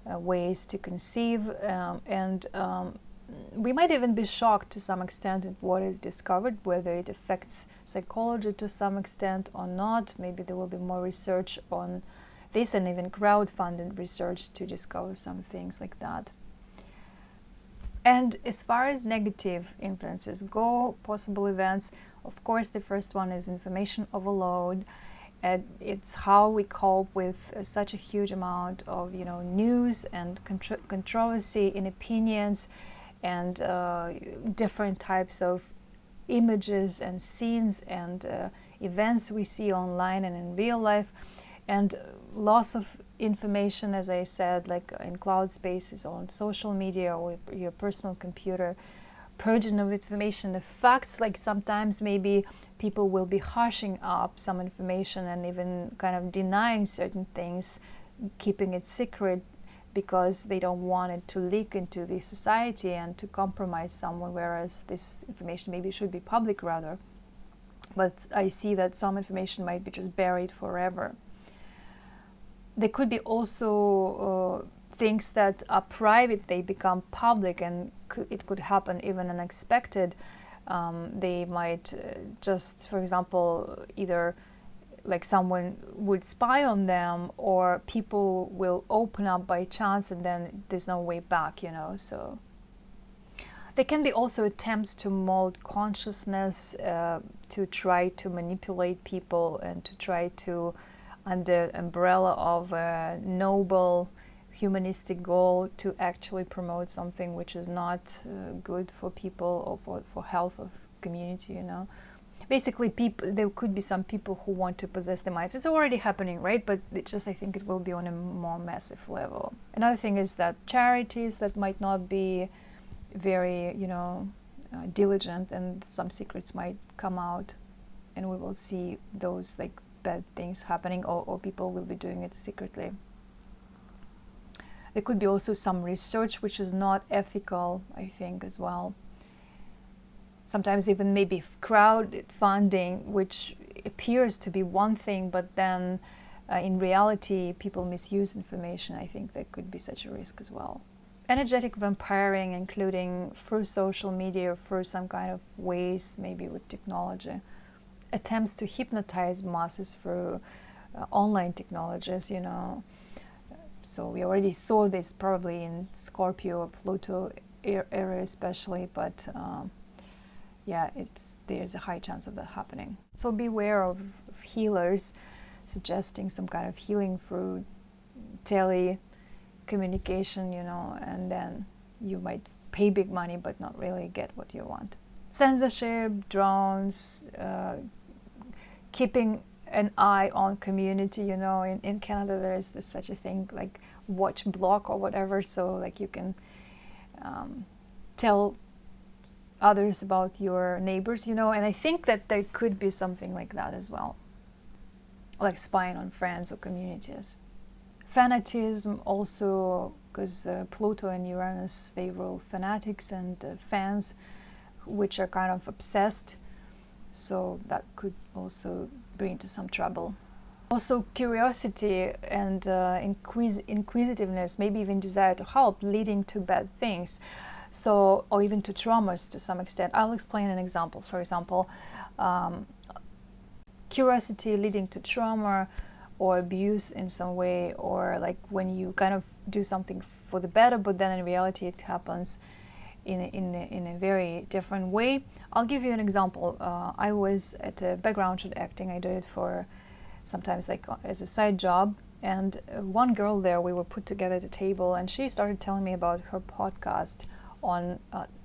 ways to conceive. We might even be shocked to some extent at what is discovered, whether it affects psychology to some extent or not. Maybe there will be more research on this, and even crowdfunded research to discover some things like that. And as far as negative influences go, possible events, of course, the first one is information overload. And it's how we cope with such a huge amount of, news and controversy in opinions, and different types of images and scenes and events we see online and in real life, and loss of information, as I said, like in cloud spaces or on social media or your personal computer, purging of information, the facts, like sometimes maybe people will be hushing up some information and even kind of denying certain things, keeping it secret, because they don't want it to leak into the society and to compromise someone, whereas this information maybe should be public rather. But I see that some information might be just buried forever. There could be also things that are private, they become public, and it could happen even unexpected. They might just, for example, either like someone would spy on them, or people will open up by chance and then there's no way back, so there can be also attempts to mold consciousness, to try to manipulate people and to try to, under umbrella of a noble humanistic goal, to actually promote something which is not good for people or for health of community, Basically, there could be some people who want to possess the minds. It's already happening, right? But it's just, I think it will be on a more massive level. Another thing is that charities that might not be very, diligent, and some secrets might come out, and we will see those like bad things happening, or people will be doing it secretly. There could be also some research which is not ethical, I think, as well. Sometimes even maybe crowdfunding, which appears to be one thing, but then in reality people misuse information. I think there could be such a risk as well. Energetic vampiring, including through social media, through some kind of ways, maybe with technology. Attempts to hypnotize masses through online technologies, So we already saw this probably in Scorpio or Pluto area especially, but there's a high chance of that happening. So beware of healers suggesting some kind of healing through telecommunication, and then you might pay big money but not really get what you want. Censorship, drones, keeping an eye on community. You know, in Canada there's such a thing like watch block or whatever, so like you can tell others about your neighbors, you know, and I think that there could be something like that as well, like spying on friends or communities. Fanatism also, because Pluto and Uranus, they rule fanatics and fans, which are kind of obsessed, so that could also bring into some trouble. Also curiosity and inquisitiveness, maybe even desire to help, leading to bad things. So, or even to traumas to some extent. I'll explain an example. For example, curiosity leading to trauma or abuse in some way, or like when you kind of do something for the better, but then in reality it happens in a very different way. I'll give you an example. I was at a background shot acting. I do it for sometimes like as a side job. And one girl there, we were put together at a table, and she started telling me about her podcast on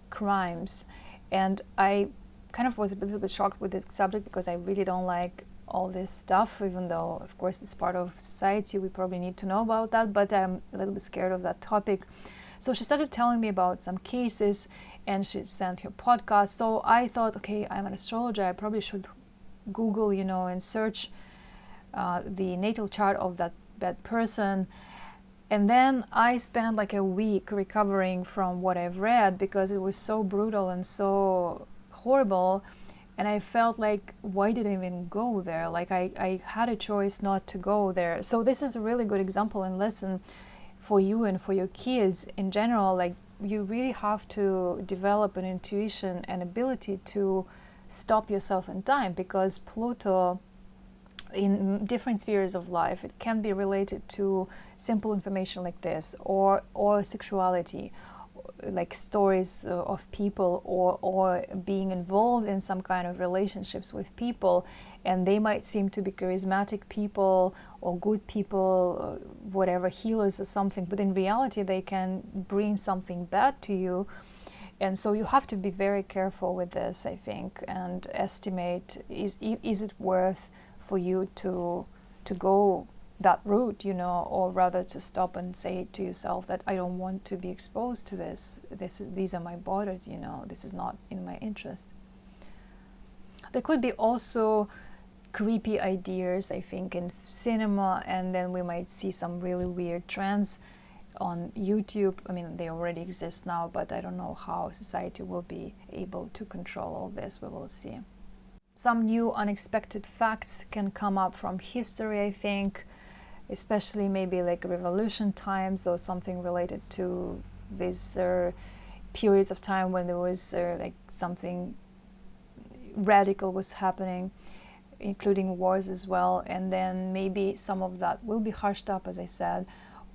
crimes, and I kind of was a little bit shocked with the subject because I really don't like all this stuff, even though of course it's part of society, we probably need to know about that, but I'm a little bit scared of that topic. So she started telling me about some cases, and she sent her podcast. So I thought, okay, I'm an astrologer, I probably should Google, you know, and search the natal chart of that person. And then I spent like a week recovering from what I've read, because it was so brutal and so horrible. And I felt like, why did I even go there? Like I had a choice not to go there. So this is a really good example and lesson for you and for your kids in general. Like you really have to develop an intuition and ability to stop yourself in time, because Pluto in different spheres of life, it can be related to simple information like this, or sexuality, like stories of people, or being involved in some kind of relationships with people, and they might seem to be charismatic people or good people, whatever, healers or something, but in reality they can bring something bad to you. And so you have to be very careful with this, I think, and estimate, is it worth for you to go that route, you know, or rather to stop and say to yourself that I don't want to be exposed to this. These are my borders, you know, this is not in my interest. There could be also creepy ideas, I think, in cinema, and then we might see some really weird trends on YouTube. I mean, they already exist now, but I don't know how society will be able to control all this. We will see. Some new unexpected facts can come up from history, I think, especially maybe like revolution times or something related to these periods of time when there was like something radical was happening, including wars as well. And then maybe some of that will be hushed up, as I said,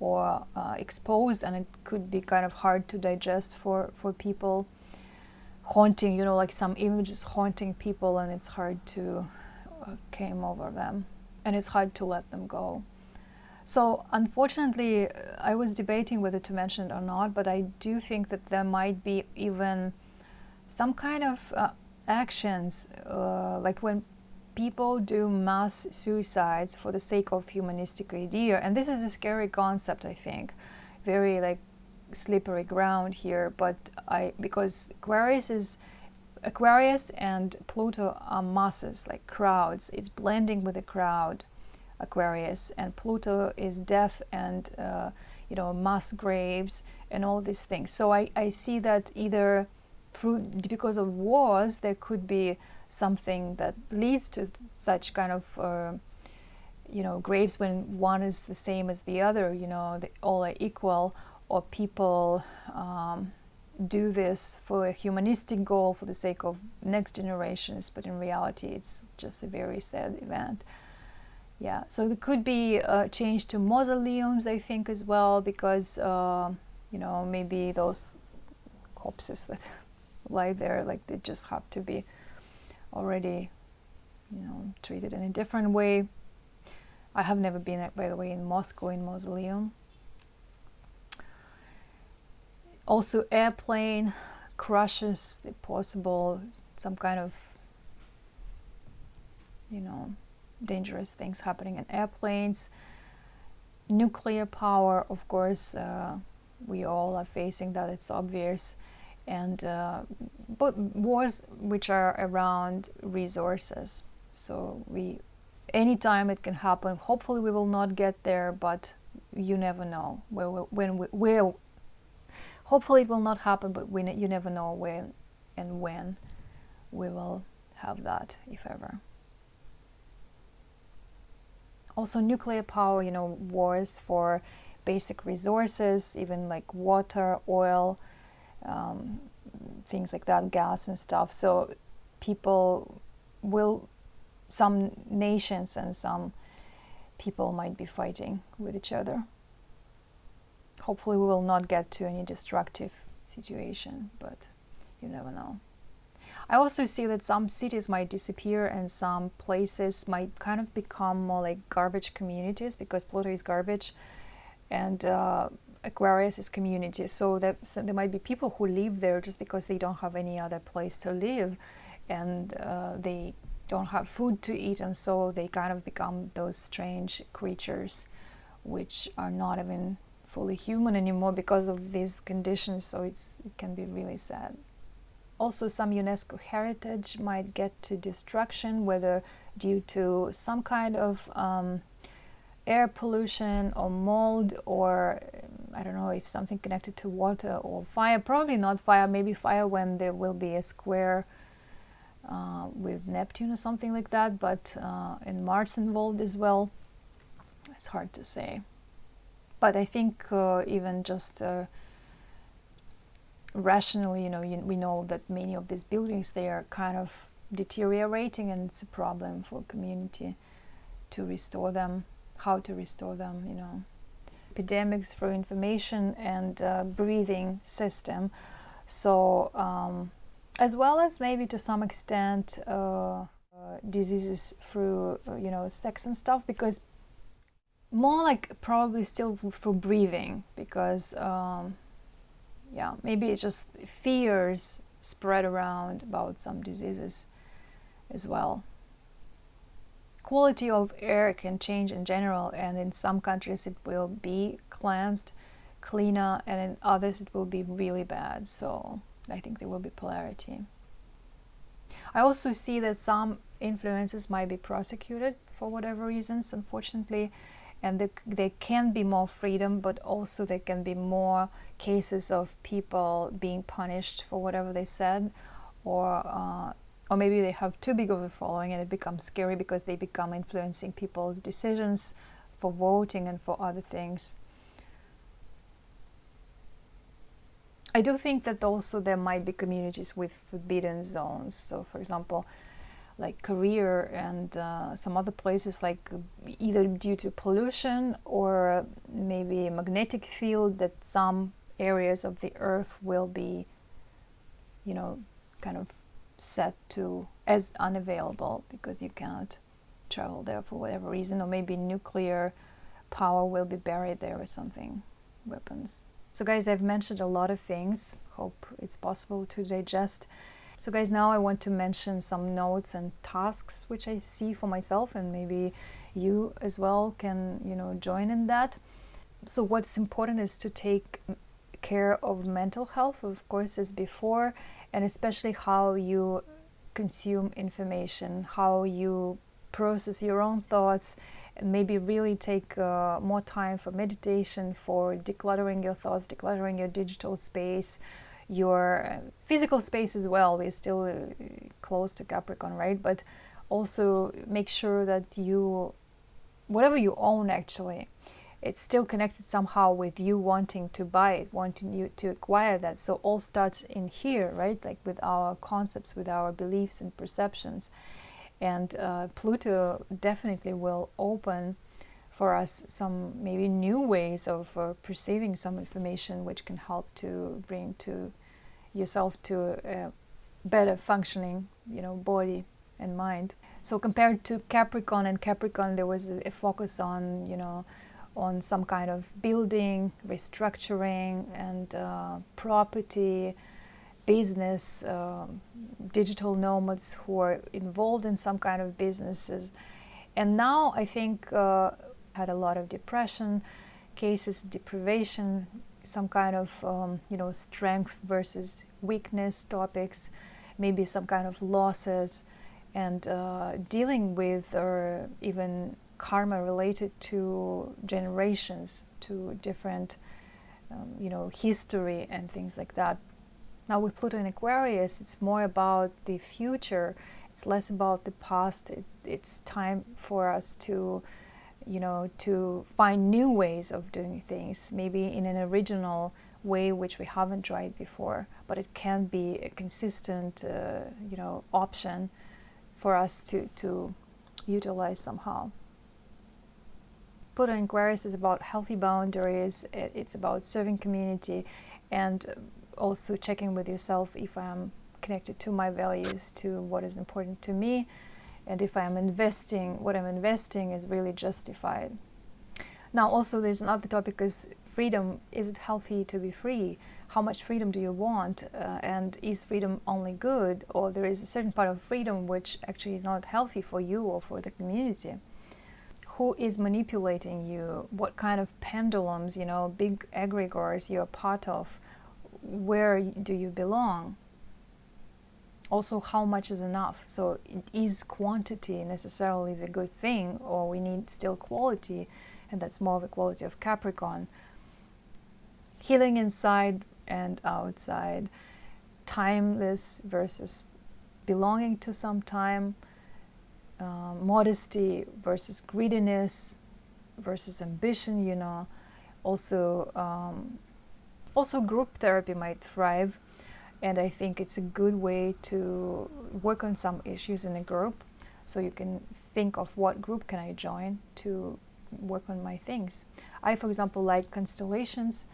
or exposed, and it could be kind of hard to digest for people. Haunting, you know, like some images haunting people, and it's hard to came over them, and it's hard to let them go. So unfortunately, I was debating whether to mention it or not, but I do think that there might be even some kind of actions, like when people do mass suicides for the sake of humanistic idea. And this is a scary concept, I think, very like slippery ground here, but because Aquarius and Pluto are masses, like crowds. It's blending with the crowd, Aquarius, and Pluto is death and you know, mass graves and all these things. So I see that either because of wars, there could be something that leads to such kind of you know, graves when one is the same as the other, you know, they all are equal, or people do this for a humanistic goal for the sake of next generations, but in reality it's just a very sad event. Yeah, so there could be a change to mausoleums, I think, as well, because you know, maybe those corpses that lie there, like they just have to be already, you know, treated in a different way. I have never been, by the way, in Moscow in mausoleum. Also airplane crashes, if possible, some kind of, you know, dangerous things happening in airplanes. Nuclear power, of course, we all are facing that, it's obvious. And but wars which are around resources. So anytime it can happen. Hopefully we will not get there, but you never know where. Hopefully it will not happen, but you never know where and when we will have that, if ever. Also nuclear power, you know, wars for basic resources, even like water, oil, things like that, gas and stuff. So some nations and some people might be fighting with each other. Hopefully we will not get to any destructive situation, but you never know. I also see that some cities might disappear and some places might kind of become more like garbage communities, because Pluto is garbage and Aquarius is community. So there might be people who live there just because they don't have any other place to live, and they don't have food to eat, and so they kind of become those strange creatures which are not even fully human anymore because of these conditions. So it can be really sad. Also, some UNESCO heritage might get to destruction, whether due to some kind of air pollution or mold, or I don't know if something connected to water or fire. Probably not fire, maybe fire when there will be a square with Neptune or something like that, but and Mars involved as well. It's hard to say. But I think even just rationally, you know, we know that many of these buildings, they are kind of deteriorating, and it's a problem for community to restore them, how to restore them, you know. Epidemics through information and breathing system. So as well as maybe to some extent diseases through you know, sex and stuff, because more like probably still through breathing, because yeah, maybe it's just fears spread around about some diseases as well. Quality of air can change in general, and in some countries it will be cleansed, cleaner, and in others it will be really bad. So I think there will be polarity. I also see that some influences might be prosecuted for whatever reasons, unfortunately, and there can be more freedom, but also there can be more cases of people being punished for whatever they said, or maybe they have too big of a following and it becomes scary because they become influencing people's decisions for voting and for other things. I do think that also there might be communities with forbidden zones. So for example, like Korea and some other places, like either due to pollution or maybe a magnetic field, that some areas of the earth will be, you know, kind of set to as unavailable because you cannot travel there for whatever reason, or maybe nuclear power will be buried there or something, weapons. So guys, I've mentioned a lot of things. Hope it's possible to digest. So guys, now I want to mention some notes and tasks which I see for myself, and maybe you as well can, you know, join in that. So what's important is to take care of mental health, of course, as before, and especially how you consume information, how you process your own thoughts, and maybe really take more time for meditation, for decluttering your thoughts, decluttering your digital space, your physical space as well. We're still close to Capricorn, right? But also make sure that whatever you own, actually, it's still connected somehow with you wanting to buy it, wanting you to acquire that. So all starts in here, right? Like with our concepts, with our beliefs and perceptions. And Pluto definitely will open for us some maybe new ways of perceiving some information, which can help to bring to yourself to a better functioning, you know, body and mind. So compared to Capricorn, and Capricorn, there was a focus on, you know, on some kind of building, restructuring, and property, business, digital nomads who are involved in some kind of businesses. And now I think had a lot of depression cases, deprivation, some kind of strength versus weakness topics, maybe some kind of losses, and dealing with or even karma related to generations, to different history and things like that. Now with Pluto in Aquarius, it's more about the future. It's less about the past. It's time for us to to find new ways of doing things, maybe in an original way which we haven't tried before, but it can be a consistent option for us to utilize somehow. Pluto in Aquarius is about healthy boundaries. It's about serving community, and also checking with yourself if I'm connected to my values, to what is important to me, and if I'm investing, what I'm investing is really justified. Now also there's another topic, is freedom. Is it healthy to be free? How much freedom do you want? And is freedom only good? Or there is a certain part of freedom which actually is not healthy for you or for the community? Who is manipulating you? What kind of pendulums, big egregores you're part of? Where do you belong? Also, how much is enough? So is quantity necessarily the good thing, or we need still quality, and that's more of a quality of Capricorn. Healing inside and outside, timeless versus belonging to some time, modesty versus greediness versus ambition, also group therapy might thrive. And I think it's a good way to work on some issues in a group. So you can think of what group can I join to work on my things. I, for example, like constellations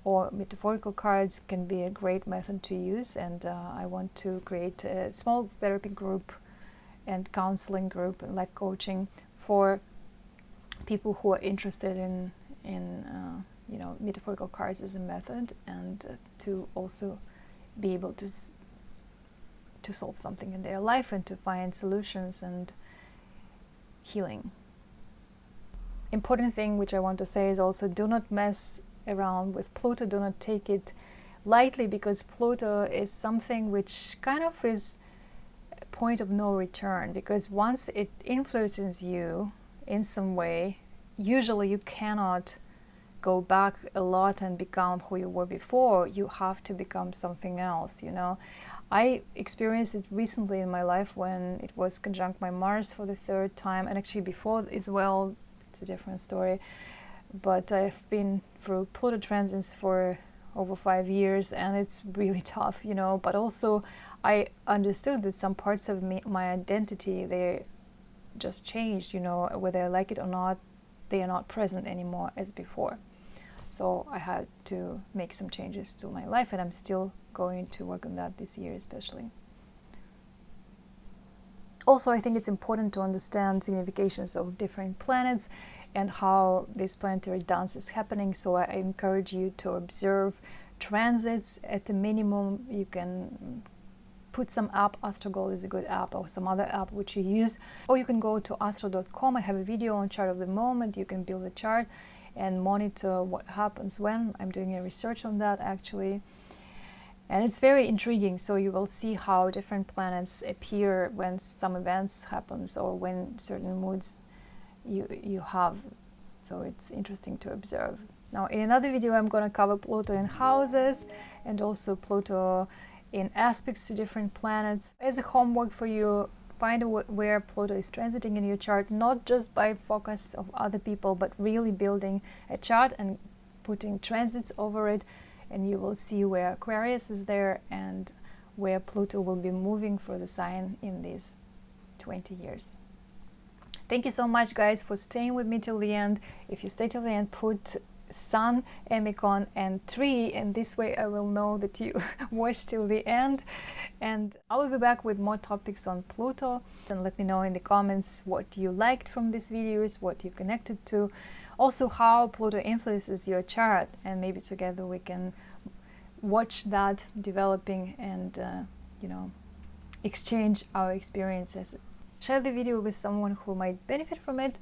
or metaphorical cards can be a great method to use. And I want to create a small therapy group and counseling group and life coaching for people who are interested in metaphorical cards as a method, and to also be able to solve something in their life and to find solutions and healing. Important thing which I want to say is also, do not mess around with Pluto. Do not take it lightly, because Pluto is something which kind of is a point of no return, because once it influences you in some way, usually you cannot go back a lot and become who you were before. You have to become something else, I experienced it recently in my life when it was conjunct my Mars for the 3rd time, and actually before as well. It's a different story, but I've been through Pluto transits for over 5 years, and it's really tough, but also I understood that some parts of my identity, they just changed, whether I like it or not, they are not present anymore as before. So I had to make some changes to my life, and I'm still going to work on that this year especially. Also, I think it's important to understand significations of different planets and how this planetary dance is happening. So I encourage you to observe transits at the minimum. You can put some app, AstroGold is a good app, or some other app which you use, or you can go to astro.com. I have a video on chart of the moment. You can build a chart and monitor what happens when. I'm doing a research on that actually, and it's very intriguing. So you will see how different planets appear when some events happens, or when certain moods you have. So it's interesting to observe. Now in another video I'm going to cover Pluto in houses, and also Pluto in aspects to different planets. As a homework for you, find where Pluto is transiting in your chart, not just by focus of other people, but really building a chart and putting transits over it, and you will see where Aquarius is there and where Pluto will be moving for the sign in these 20 years. Thank you so much, guys, for staying with me till the end. If you stay till the end, put Sun, Emicon, and 3, and this way I will know that you watched till the end. And I will be back with more topics on Pluto, and let me know in the comments what you liked from these videos, what you connected to, also how Pluto influences your chart, and maybe together we can watch that developing and exchange our experiences. share the video with someone who might benefit from it.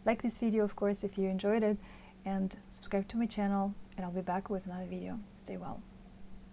Like this video, of course, if you enjoyed it, and subscribe to my channel, and I'll be back with another video. Stay well.